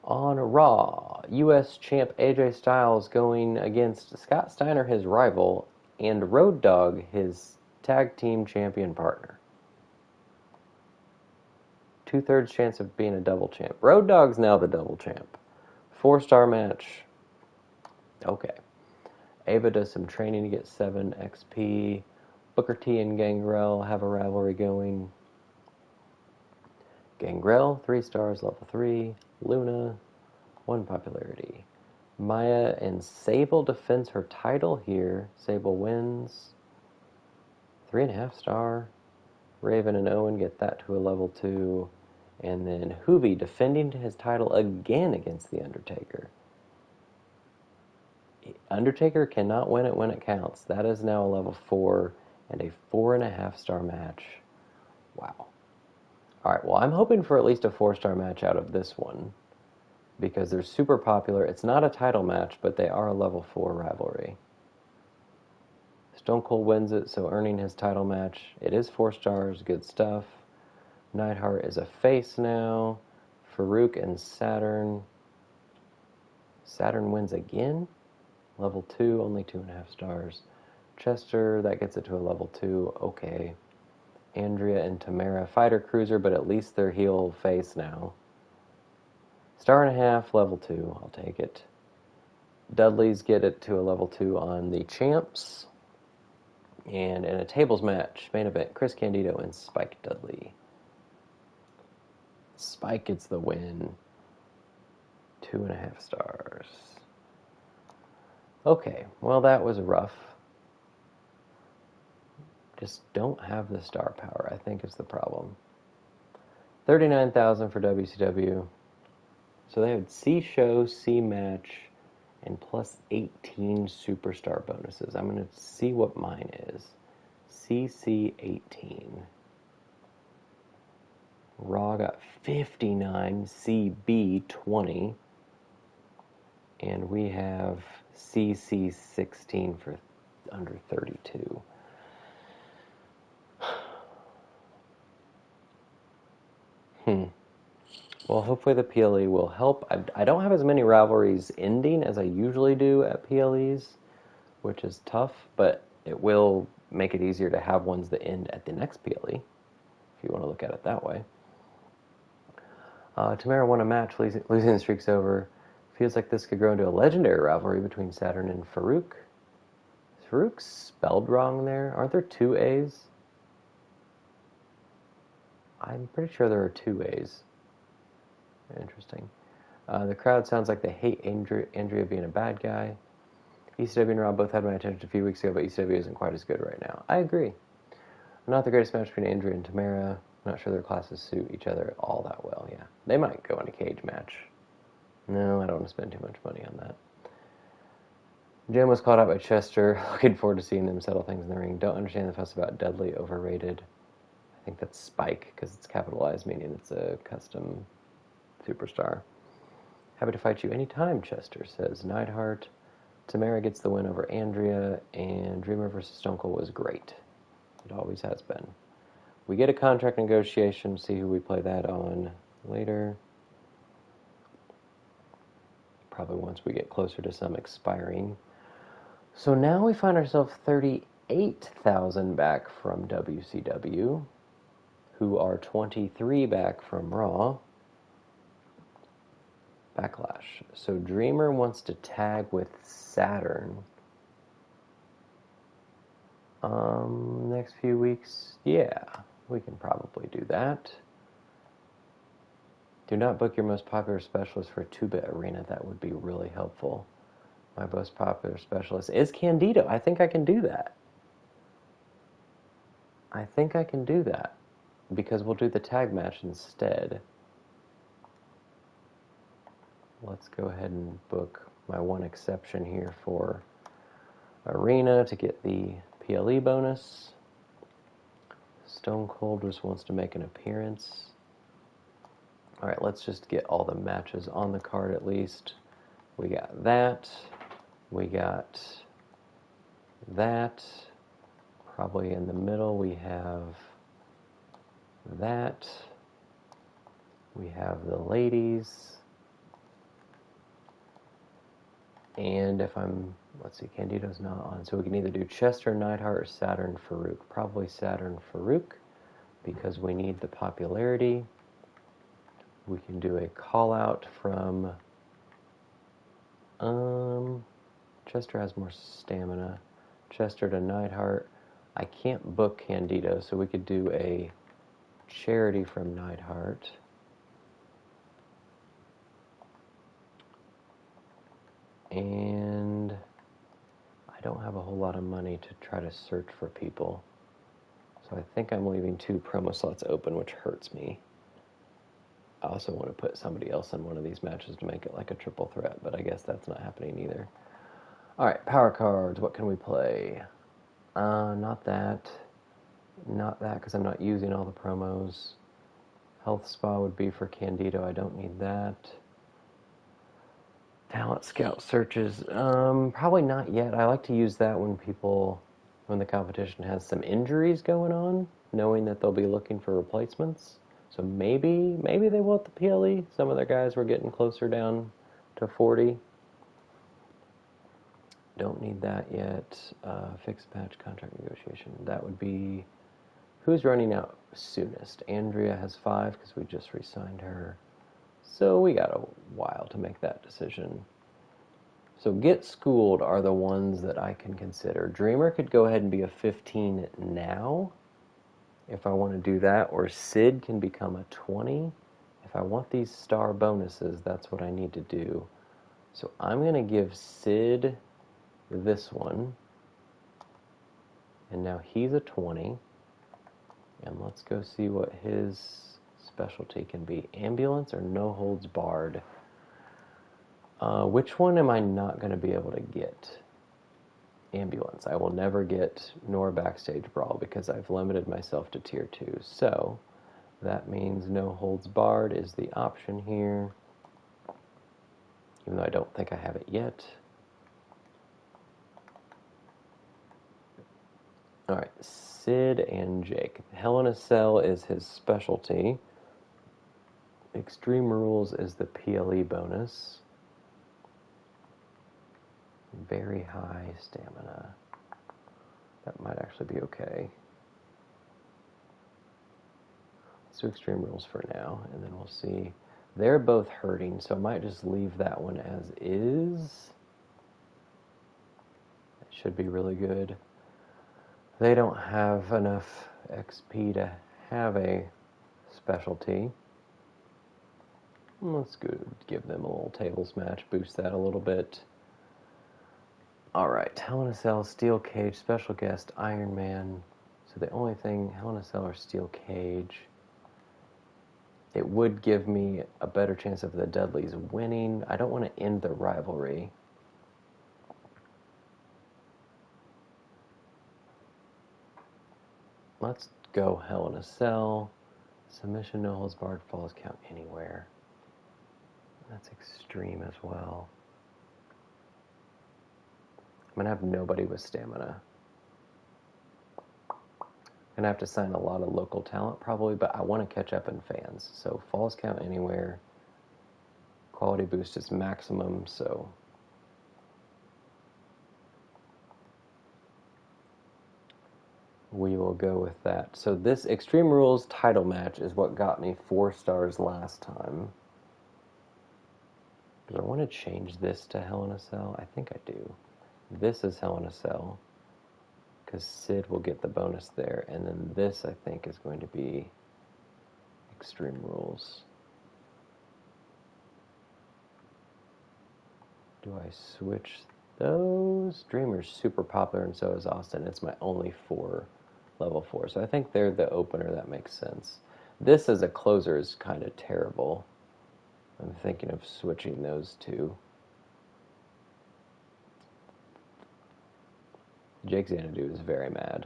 On Raw, U.S. champ AJ Styles going against Scott Steiner, his rival, and Road Dogg, his tag team champion partner. 2/3 chance of being a double champ. Road Dogg's now the double champ. 4-star match. Okay. Ava does some training to get 7 XP. Booker T and Gangrel have a rivalry going. Gangrel, 3 stars, level 3. Luna, 1 popularity. Maya and Sable defends her title here. Sable wins. 3.5 star. Raven and Owen get that to a level 2. And then Hoovy defending his title again against The Undertaker. Undertaker cannot win it when it counts. That is now a level 4 and a 4.5 star match. Wow. Alright, well, I'm hoping for at least a 4-star match out of this one, because they're super popular. It's not a title match, but they are a level 4 rivalry. Stone Cold wins it, so earning his title match. It is 4 stars, good stuff. Neidhart is a face now. Farouk and Saturn. Saturn wins again. Level 2, only 2.5 stars. Chester, that gets it to a level 2. Okay. Andrea and Tamara, fighter cruiser, but at least they're heel face now. 1.5 star, level 2. I'll take it. Dudley's get it to a level 2 on the champs. And in a tables match, main event, Chris Candido and Spike Dudley. Spike gets the win. 2.5 stars. Okay, well, that was rough. Just don't have the star power, I think, is the problem. $39,000 for WCW. So they had C show, C match, and plus 18 superstar bonuses. I'm going to see what mine is. CC 18. Raw got 59, CB 20, and we have CC 16 for under 32. Well, hopefully the PLE will help. I don't have as many rivalries ending as I usually do at PLEs, which is tough, but it will make it easier to have ones that end at the next PLE, if you want to look at it that way. Tamara won a match, losing the streak's over. Feels like this could grow into a legendary rivalry between Saturn and Farouk. Is Farouk spelled wrong there? Aren't there two A's? I'm pretty sure there are two A's. Interesting. The crowd sounds like they hate Andrea being a bad guy. ECW and Raw both had my attention a few weeks ago, but ECW isn't quite as good right now. I agree. Not the greatest match between Andrea and Tamara. Not sure their classes suit each other all that well, yeah. They might go in a cage match. No, I don't want to spend too much money on that. Jim was called out by Chester. Looking forward to seeing them settle things in the ring. Don't understand the fuss about Dudley overrated. I think that's Spike, because it's capitalized, meaning it's a custom superstar. Happy to fight you anytime, Chester says. Neidhart. Tamara gets the win over Andrea, and Dreamer versus Stone Cold was great. It always has been. We get a contract negotiation, see who we play that on later. Probably once we get closer to some expiring. So now we find ourselves 38,000 back from WCW, who are 23 back from Raw. Backlash. So Dreamer wants to tag with Saturn. Next few weeks, yeah, we can probably do that. Do not book your most popular specialist for a 2-bit arena. That would be really helpful. My most popular specialist is Candido. I think I can do that. Because we'll do the tag match instead. Let's go ahead and book my one exception here for Arena to get the PLE bonus. Stone Cold just wants to make an appearance. Alright, let's just get all the matches on the card at least. We got that. We got that. Probably in the middle we have that. We have the ladies. And if let's see, Candido's not on. So we can either do Chester, Neidhart, or Saturn, Farouk. Probably Saturn, Farouk, because we need the popularity. We can do a call out from, Chester has more stamina. Chester to Neidhart. I can't book Candido, so we could do a charity from Neidhart. And I don't have a whole lot of money to try to search for people. So I think I'm leaving 2 promo slots open, which hurts me. I also want to put somebody else in one of these matches to make it like a triple threat, but I guess that's not happening either. Alright, power cards. What can we play? Not that. Not that, because I'm not using all the promos. Health Spa would be for Candido. I don't need that. Talent Scout searches. Probably not yet. I like to use that when the competition has some injuries going on, knowing that they'll be looking for replacements. So maybe they will at the PLE. Some of their guys were getting closer down to 40. Don't need that yet. Fixed match contract negotiation. That would be who's running out soonest. Andrea has 5 because we just re-signed her. So we got a while to make that decision. So Get Schooled are the ones that I can consider. Dreamer could go ahead and be a 15 now, if I want to do that, or Sid can become a 20. If I want these star bonuses, that's what I need to do. So I'm going to give Sid this one, and now he's a 20, and let's go see what his specialty can be ambulance or no holds barred. Which one am I not going to be able to get? Ambulance. I will never get nor backstage brawl because I've limited myself to tier 2. So that means no holds barred is the option here, even though I don't think I have it yet. Alright, Sid and Jake. Hell in a Cell is his specialty. Extreme Rules is the PLE bonus. Very high stamina. That might actually be okay. Let's do Extreme Rules for now, and then we'll see. They're both hurting, so I might just leave that one as is. It should be really good. They don't have enough XP to have a specialty. Let's go give them a little tables match, boost that a little bit. Alright, Hell in a Cell, Steel Cage, Special Guest, Iron Man. So the only thing, Hell in a Cell or Steel Cage. It would give me a better chance of the Dudleys winning. I don't want to end the rivalry. Let's go Hell in a Cell. Submission, no holds barred, falls count anywhere. That's extreme as well. I'm going to have nobody with stamina. I'm going to have to sign a lot of local talent probably, but I want to catch up in fans. So falls count anywhere. Quality boost is maximum, so we will go with that. So this Extreme Rules title match is what got me 4 stars last time. Do I want to change this to Hell in a Cell? I think I do. This is Hell in a Cell, because Sid will get the bonus there, and then this, I think, is going to be Extreme Rules. Do I switch those? Dreamer's super popular, and so is Austin. It's my only 4, level 4, so I think they're the opener. That makes sense. This as a closer is kind of terrible. I'm thinking of switching those two. Jake Xanadu is very mad.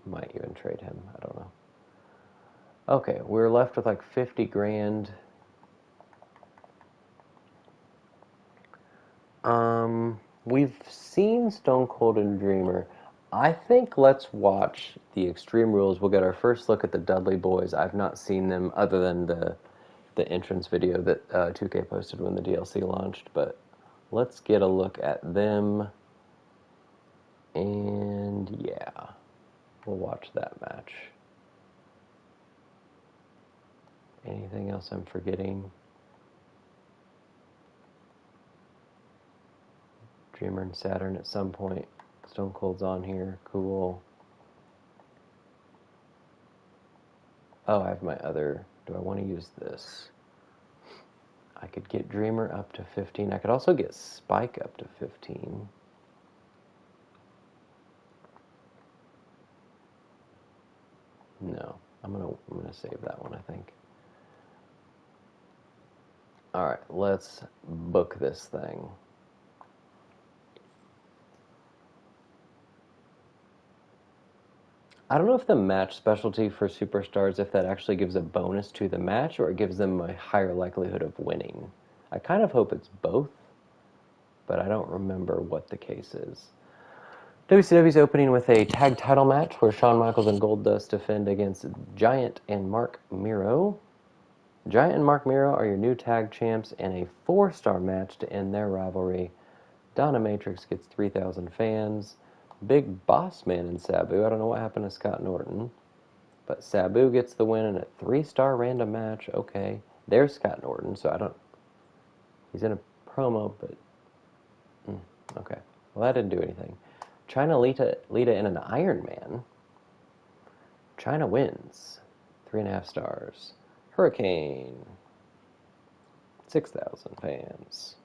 Might even trade him. I don't know. Okay, we're left with like 50 grand. We've seen Stone Cold and Dreamer. I think let's watch the Extreme Rules. We'll get our first look at the Dudley Boys. I've not seen them other than the entrance video that 2K posted when the DLC launched, but let's get a look at them, and yeah, we'll watch that match. Anything else I'm forgetting? Dreamer and Saturn at some point. Stone Cold's on here. Cool. Oh, I have my other... Do I want to use this? I could get Dreamer up to 15. I could also get Spike up to 15. No, I'm gonna save that one, I think. Alright, let's book this thing. I don't know if the match specialty for superstars, if that actually gives a bonus to the match or it gives them a higher likelihood of winning. I kind of hope it's both, but I don't remember what the case is. WCW's opening with a tag title match where Shawn Michaels and Goldust defend against Giant and Mark Miro. Giant and Mark Miro are your new tag champs in a 4-star match to end their rivalry. Donna Matrix gets 3,000 fans. Big Boss Man and Sabu. I don't know what happened to Scott Norton, but Sabu gets the win in a 3-star random match. Okay, there's Scott Norton, so I don't... He's in a promo, but... okay. Well, that didn't do anything. China Lita in an Iron Man. China wins. 3.5 stars. Hurricane. 6,000 fans.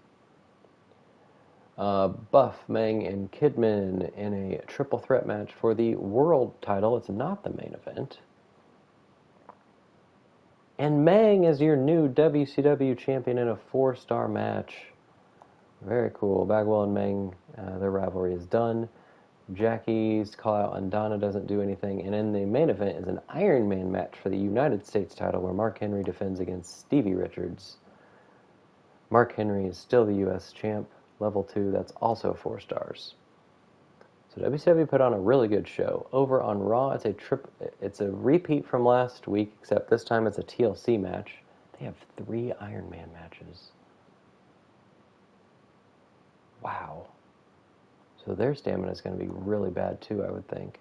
Buff, Meng, and Kidman in a triple threat match for the world title. It's not the main event. And Meng is your new WCW champion in a 4-star match. Very cool. Bagwell and Meng, their rivalry is done. Jackie's call out on Donna doesn't do anything. And in the main event is an Iron Man match for the United States title where Mark Henry defends against Stevie Richards. Mark Henry is still the U.S. champ. Level 2, that's also 4 stars. So WCW put on a really good show. Over on Raw, it's a repeat from last week, except this time it's a TLC match. They have 3 Iron Man matches. Wow. So their stamina is going to be really bad too, I would think.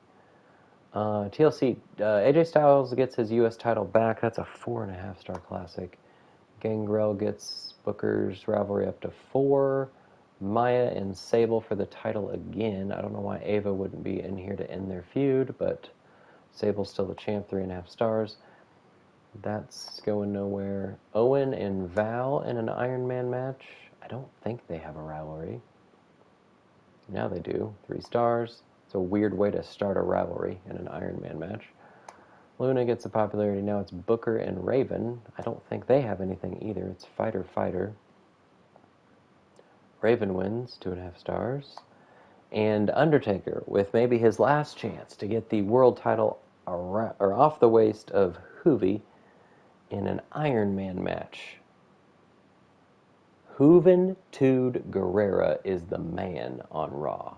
TLC, AJ Styles gets his U.S. title back. That's a 4.5-star classic. Gangrel gets Booker's rivalry up to 4. Maya and Sable for the title again. I don't know why Ava wouldn't be in here to end their feud, but Sable's still the champ, 3.5 stars. That's going nowhere. Owen and Val in an Iron Man match. I don't think they have a rivalry. Now they do. 3 stars. It's a weird way to start a rivalry in an Iron Man match. Luna gets the popularity. Now it's Booker and Raven. I don't think they have anything either. It's Fighter Fighter. Raven wins, 2.5 stars. And Undertaker, with maybe his last chance to get the world title off the waist of Hoovy in an Iron Man match. Juventud Guerrera is the man on Raw.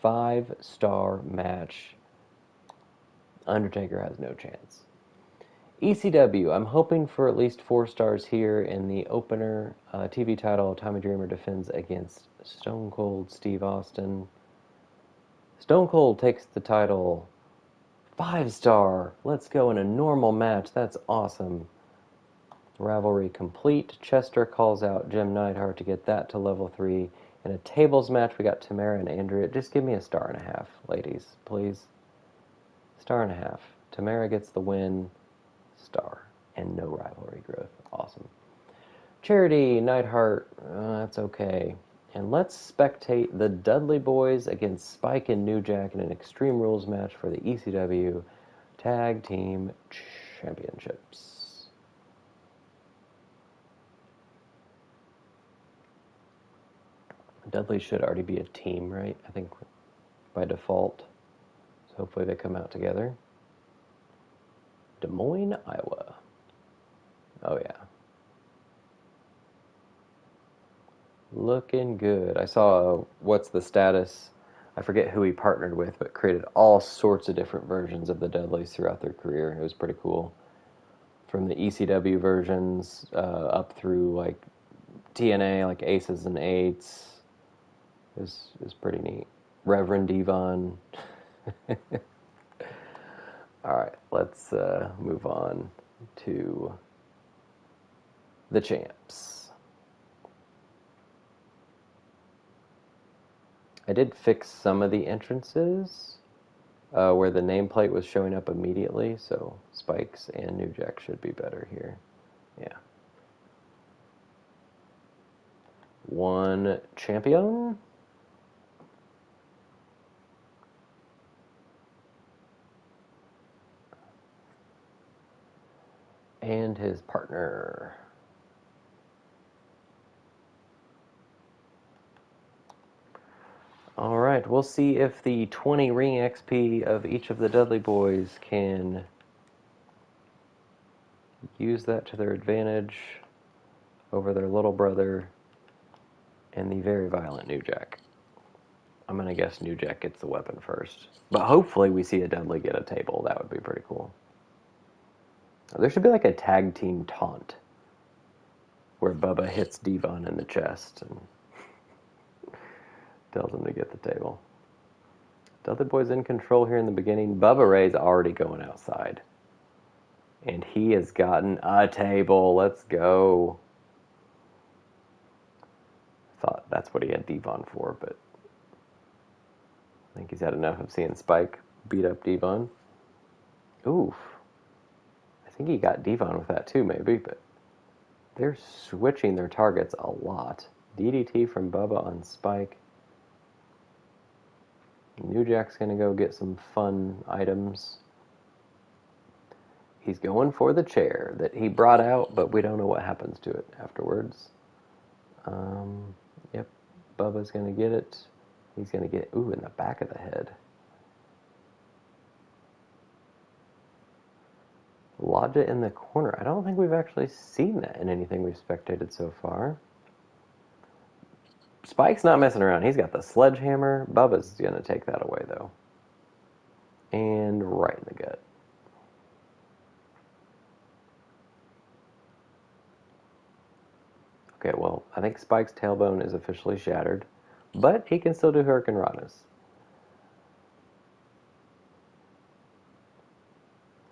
5-star match. Undertaker has no chance. ECW, I'm hoping for at least 4 stars here in the opener. TV title, Tommy Dreamer defends against Stone Cold Steve Austin. Stone Cold takes the title. 5-star. Let's go in a normal match. That's awesome. Rivalry complete. Chester calls out Jim Neidhart to get that to level 3. In a tables match, we got Tamara and Andrea. Just give me a 1.5 stars, ladies, please. 1.5 stars. Tamara gets the win. Star. And no rivalry growth. Awesome. Charity, Neidhart, that's okay. And let's spectate the Dudley Boys against Spike and New Jack in an Extreme Rules match for the ECW Tag Team Championships. Dudley should already be a team, right? I think by default. So hopefully they come out together. Des Moines, Iowa. Oh, yeah. Looking good. I saw What's the Status. I forget who he partnered with, but created all sorts of different versions of the Dudleys throughout their career. It was pretty cool. From the ECW versions up through like TNA, like Aces and Eights. It was pretty neat. Reverend Devon. All right, let's move on to the champs. I did fix some of the entrances where the nameplate was showing up immediately, so Spikes and New Jack should be better here. Yeah. 1 champion. And his partner. All right, we'll see if the 20 ring XP of each of the Dudley Boys can use that to their advantage over their little brother and the very violent New Jack. I'm going to guess New Jack gets the weapon first. But hopefully we see a Dudley get a table. That would be pretty cool. There should be like a tag team taunt where Bubba hits Devon in the chest and tells him to get the table. Dudley Boy's in control here in the beginning. Bubba Ray's already going outside. And he has gotten a table. Let's go. Thought that's what he had Devon for, but I think he's had enough of seeing Spike beat up Devon. Oof. I think he got Devon with that too, maybe, but they're switching their targets a lot. DDT from Bubba on Spike. New Jack's going to go get some fun items. He's going for the chair that he brought out, but we don't know what happens to it afterwards. Yep, Bubba's going to get it. He's going to get, ooh, in the back of the head. Lodge it in the corner. I don't think we've actually seen that in anything we've spectated so far. Spike's not messing around. He's got the sledgehammer. Bubba's going to take that away, though. And right in the gut. Okay, well, I think Spike's tailbone is officially shattered, but he can still do Hurricane Ranas.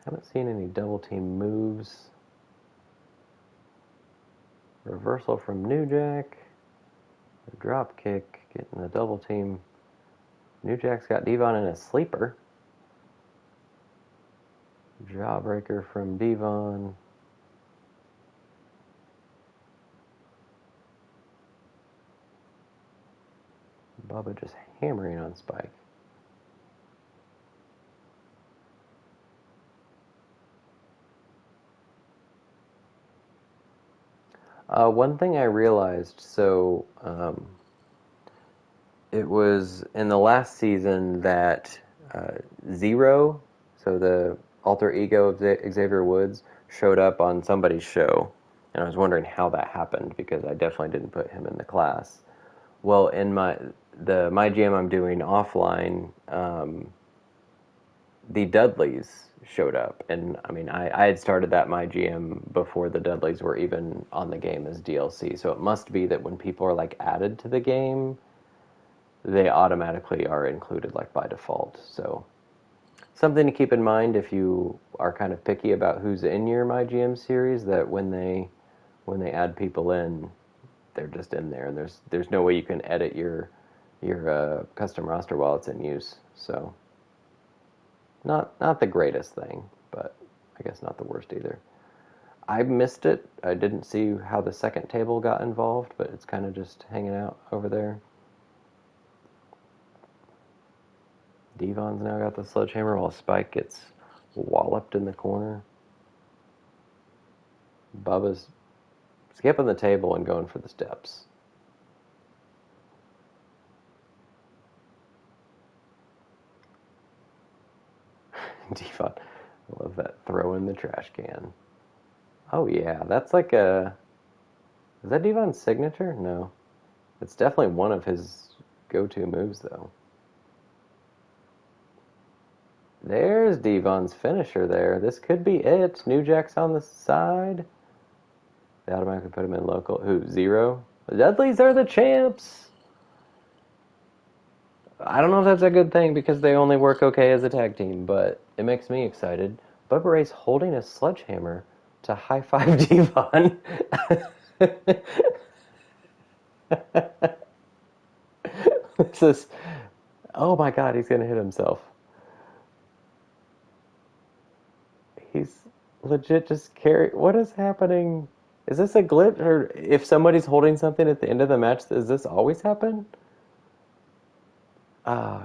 Haven't seen any double team moves. Reversal from New Jack. A drop kick, getting the double team. New Jack's got Devon in a sleeper. Jawbreaker from Devon. Bubba just hammering on Spike. One thing I realized, so it was in the last season that Zero, so the alter ego of Xavier Woods, showed up on somebody's show. And I was wondering how that happened because I definitely didn't put him in the class. Well, in the MyGM I'm doing offline, the Dudleys showed up, and I mean, I had started that MyGM before the Dudleys were even on the game as DLC. So it must be that when people are like added to the game, they automatically are included like by default. So something to keep in mind if you are kind of picky about who's in your MyGM series, that when they add people in, they're just in there, and there's no way you can edit your custom roster while it's in use. So not the greatest thing, but I guess not the worst either. I missed it. I didn't see how the second table got involved, but it's kind of just hanging out over there. Devon's now got the sledgehammer while Spike gets walloped in the corner. Bubba's skipping the table and going for the steps. Devon, I love that throw in the trash can. Oh yeah, that's like a... Is that Devon's signature? No. It's definitely one of his go-to moves, though. There's Devon's finisher there. This could be it. New Jack's on the side. They automatically put him in local. Who, Zero? The Dudleys are the champs! I don't know if that's a good thing because they only work okay as a tag team, but it makes me excited. Bubba Ray's holding a sledgehammer to high-five Devon. This is... Oh my god, he's going to hit himself. He's legit just carry... What is happening? Is this a glitch? Or if somebody's holding something at the end of the match, does this always happen?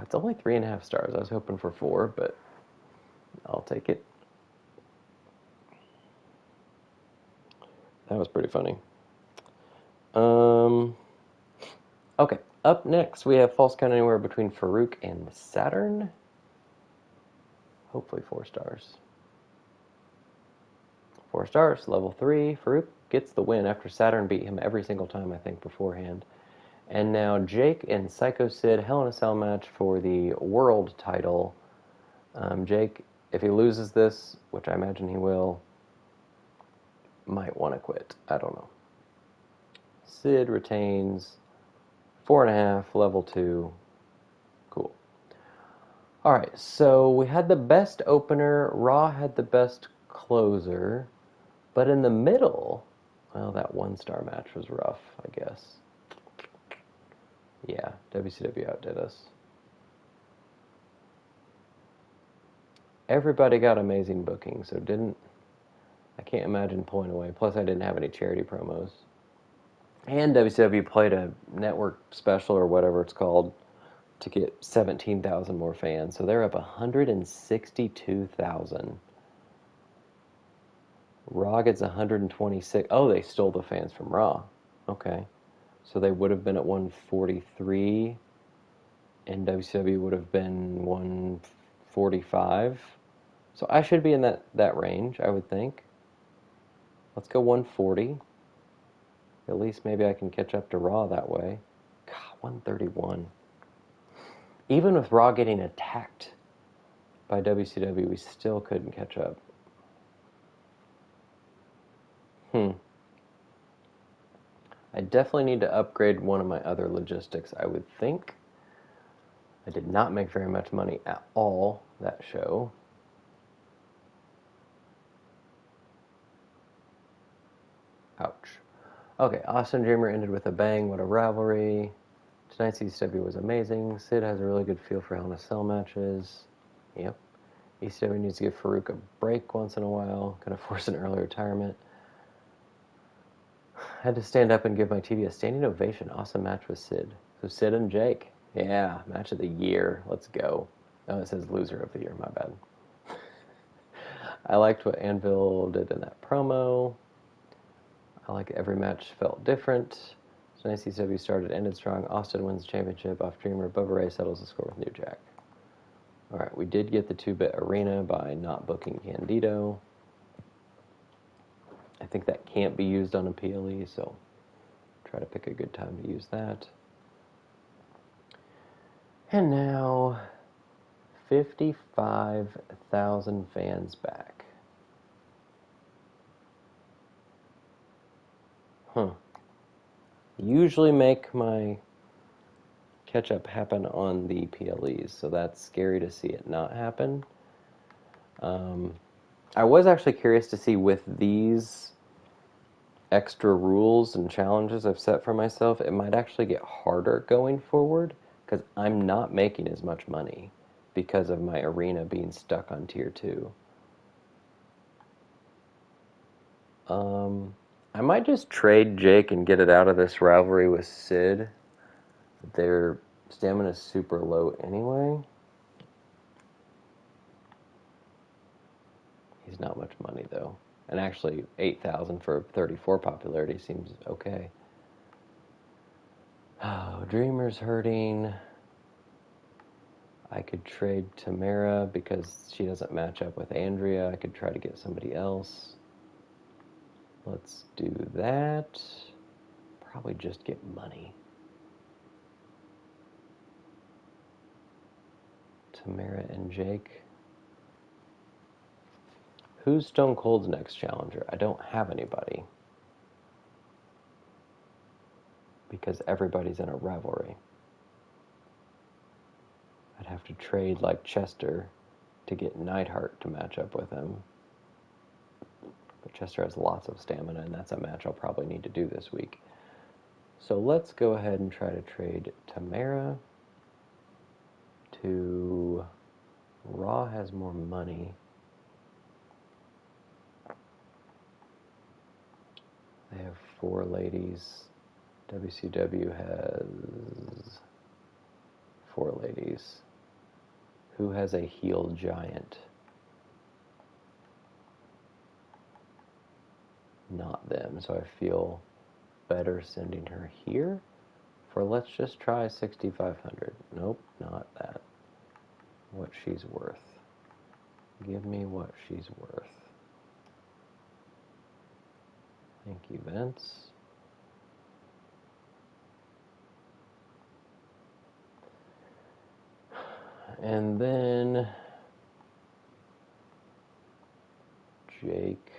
It's only 3.5 stars. I was hoping for 4, but I'll take it. That was pretty funny. Okay, up next we have False Count Anywhere between Farouk and Saturn. Hopefully 4 stars. 4 stars, level 3. Farouk gets the win after Saturn beat him every single time, I think, beforehand. And now Jake and Psycho Sid, Hell in a Cell match for the world title. Jake, if he loses this, which I imagine he will, might want to quit. I don't know. Sid retains 4.5, level 2. Cool. Alright, so we had the best opener. Raw had the best closer. But in the middle, well, that 1-star match was rough, I guess. Yeah, WCW outdid us. Everybody got amazing booking, so I can't imagine pulling away. Plus, I didn't have any charity promos. And WCW played a network special or whatever it's called to get 17,000 more fans. So they're up 162,000. Raw gets 126. Oh, they stole the fans from Raw. Okay. So they would have been at 143, and WCW would have been 145. So I should be in that range, I would think. Let's go 140. At least maybe I can catch up to Raw that way. God, 131. Even with Raw getting attacked by WCW, we still couldn't catch up. I definitely need to upgrade one of my other logistics, I would think. I did not make very much money at all that show. Ouch. Okay, Austin Dreamer ended with a bang. What a rivalry. Tonight's ECW was amazing. Sid has a really good feel for Hell in a Cell matches. Yep. ECW needs to give Farouk a break once in a while. Gonna force an early retirement. Had to stand up and give my TV a standing ovation. Awesome match with Sid. So Sid and Jake. Yeah, match of the year. Let's go. Oh, it says loser of the year. My bad. I liked what Anvil did in that promo. I like every match felt different. Tonight's ECW started, ended strong. Austin wins the championship off Dreamer. Bubba Ray settles the score with New Jack. Alright, we did get the 2-bit arena by not booking Candido. I think that can't be used on a PLE, so try to pick a good time to use that. And now, 55,000 fans back. Usually make my catch-up happen on the PLEs, so that's scary to see it not happen. I was actually curious to see with these extra rules and challenges I've set for myself, it might actually get harder going forward because I'm not making as much money because of my arena being stuck on tier 2. I might just trade Jake and get it out of this rivalry with Sid. Their stamina is super low anyway. He's not much money though. And actually 8,000 for 34 popularity seems okay. Oh, Dreamer's hurting. I could trade Tamara because she doesn't match up with Andrea. I could try to get somebody else. Let's do that. Probably just get money. Tamara and Jake. Who's Stone Cold's next challenger? I don't have anybody. Because everybody's in a rivalry. I'd have to trade like Chester to get Neidhart to match up with him. But Chester has lots of stamina, and that's a match I'll probably need to do this week. So let's go ahead and try to trade Tamara to... Raw has more money. They have 4 ladies. WCW has 4 ladies. Who has a heel giant? Not them, so I feel better sending her here for let's just try 6,500. Nope, not that. What she's worth. Give me what she's worth. Thank you, Vince. And then Jake.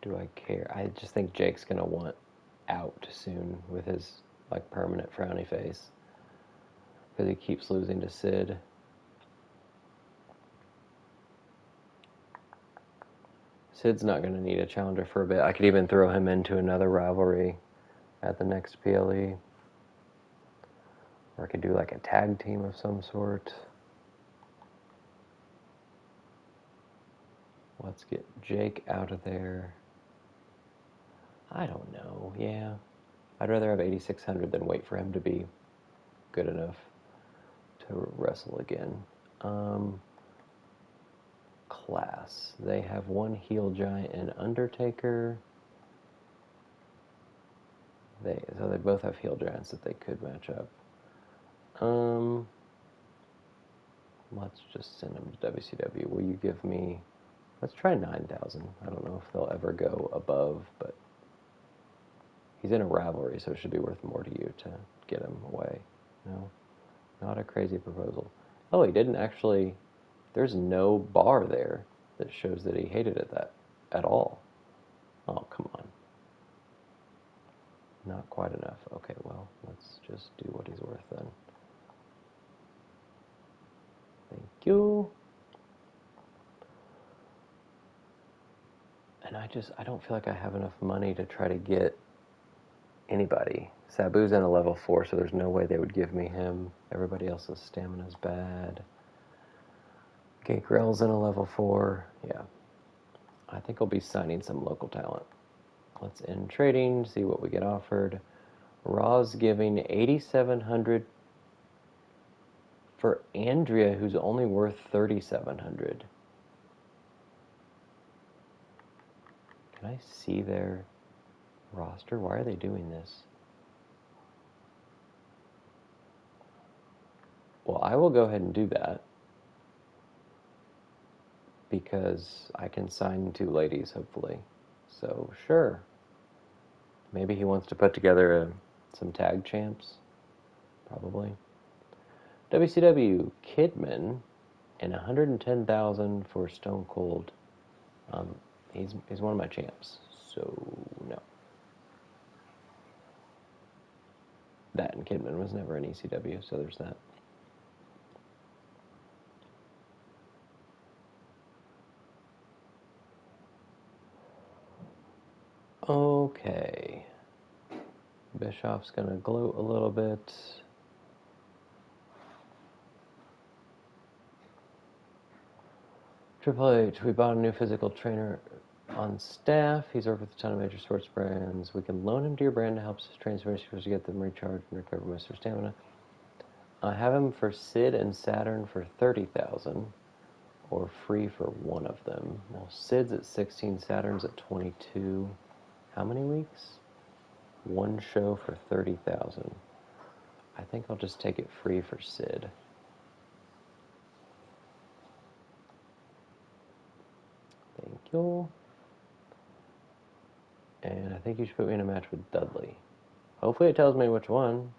Do I care? I just think Jake's gonna want out soon with his like permanent frowny face because he keeps losing to Sid. Sid's not gonna need a challenger for a bit. I could even throw him into another rivalry at the next PLE. Or I could do like a tag team of some sort. Let's get Jake out of there. I don't know. Yeah. I'd rather have 8,600 than wait for him to be good enough to wrestle again. Class. They have one heel giant and Undertaker. So they both have heel giants that they could match up. Let's just send him to WCW. Will you give me... Let's try 9,000. I don't know if they'll ever go above, but he's in a rivalry, so it should be worth more to you to get him away. No, not a crazy proposal. Oh, he didn't actually... There's no bar there that shows that he hated it at all. Oh, come on. Not quite enough. Okay, well, let's just do what he's worth then. Thank you. And I don't feel like I have enough money to try to get anybody. Sabu's in a level 4, so there's no way they would give me him. Everybody else's stamina's bad. Gangrel's in a level 4. Yeah. I think I'll be signing some local talent. Let's end trading, see what we get offered. Raw's giving 8,700 for Andrea, who's only worth 3,700. Can I see their roster? Why are they doing this? Well, I will go ahead and do that because I can sign 2 ladies, hopefully. So, sure. Maybe he wants to put together some tag champs. Probably. WCW, Kidman, and 110,000 for Stone Cold. He's one of my champs, so no. That and Kidman was never in ECW, so there's that. Okay. Bischoff's gonna gloat a little bit. Triple H, we bought a new physical trainer on staff. He's worked with a ton of major sports brands. We can loan him to your brand to help us train sports to get them recharged and recover most of their stamina. Have him for Sid and Saturn for 30,000, or free for one of them. Well, Sid's at 16, Saturn's at 22. How many weeks? One show for 30,000. I think I'll just take it free for Sid. Thank you. And I think you should put me in a match with Dudley. Hopefully it tells me which one.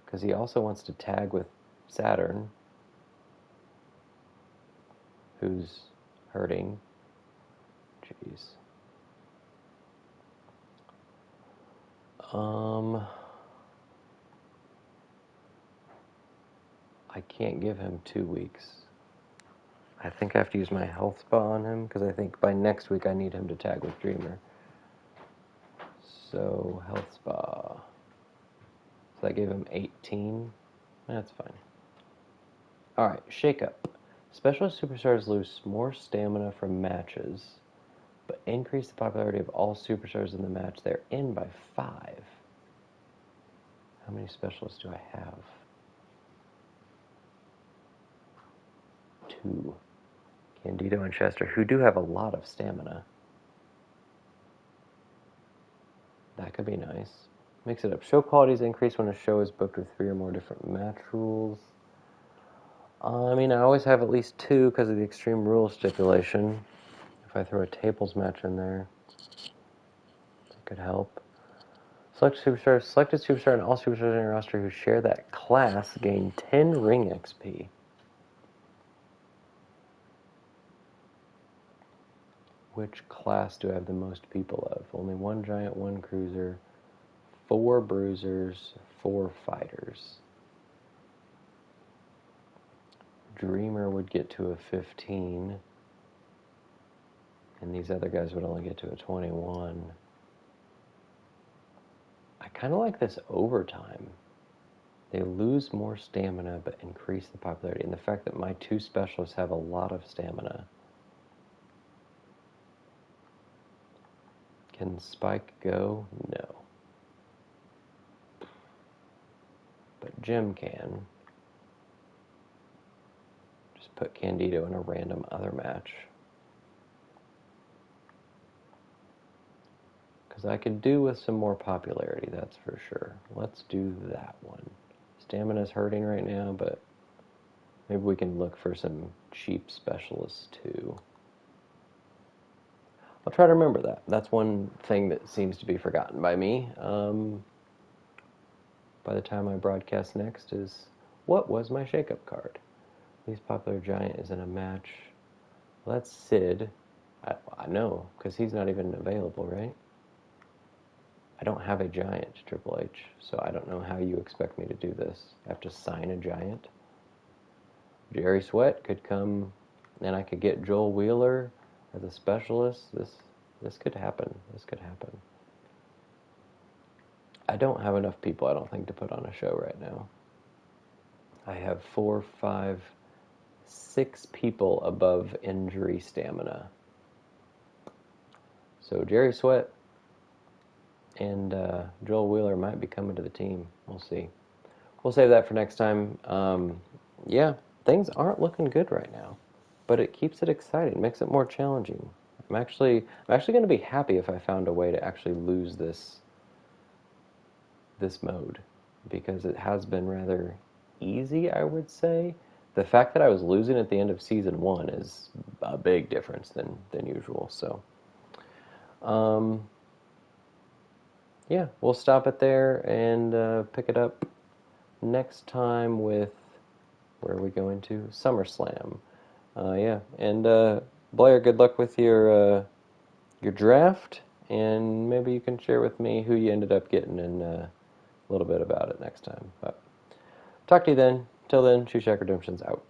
Because he also wants to tag with Saturn, who's hurting. Jeez. I can't give him 2 weeks. I think I have to use my health spa on him, because I think by next week I need him to tag with Dreamer. So, health spa. So I gave him 18. That's fine. Alright, shake up. Specialist superstars lose more stamina from matches, but increase the popularity of all superstars in the match they're in by 5. How many specialists do I have? 2. Candido and Chester, who do have a lot of stamina. That could be nice. Mix it up. Show qualities increase when a show is booked with 3 or more different match rules. I mean, I always have at least 2 because of the Extreme Rules stipulation. If I throw a tables match in there, that could help. Selected superstar and all superstars in your roster who share that class gain 10 ring XP. Which class do I have the most people of? Only 1 giant, 1 cruiser, 4 bruisers, 4 fighters. Dreamer would get to a 15, and these other guys would only get to a 21. I kind of like this overtime. They lose more stamina but increase the popularity, and the fact that my 2 specialists have a lot of stamina. Can Spike go? No. But Jim can. Just put Candido in a random other match. Because I could do with some more popularity, that's for sure. Let's do that one. Stamina's hurting right now, but maybe we can look for some cheap specialists too. I'll try to remember that. That's one thing that seems to be forgotten by me. By the time I broadcast next is, what was my shakeup card? Least popular giant is in a match. Well, that's Sid. I know, because he's not even available, right? I don't have a giant, Triple H, so I don't know how you expect me to do this. I have to sign a giant. Jerry Sweat could come, and I could get Joel Wheeler as a specialist. This could happen. This could happen. I don't have enough people, I don't think, to put on a show right now. I have 4, 5, 6 people above injury stamina. So Jerry Sweat and Joel Wheeler might be coming to the team. We'll see. We'll save that for next time. Yeah, things aren't looking good right now, but it keeps it exciting, makes it more challenging. I'm actually going to be happy if I found a way to actually lose this mode, because it has been rather easy, I would say. The fact that I was losing at the end of season 1 is a big difference than usual. So, yeah, we'll stop it there and pick it up next time with, where are we going to? SummerSlam. Yeah, and Blair, good luck with your draft, and maybe you can share with me who you ended up getting and a little bit about it next time. But talk to you then. Till then, Shoe Shack Redemption's out.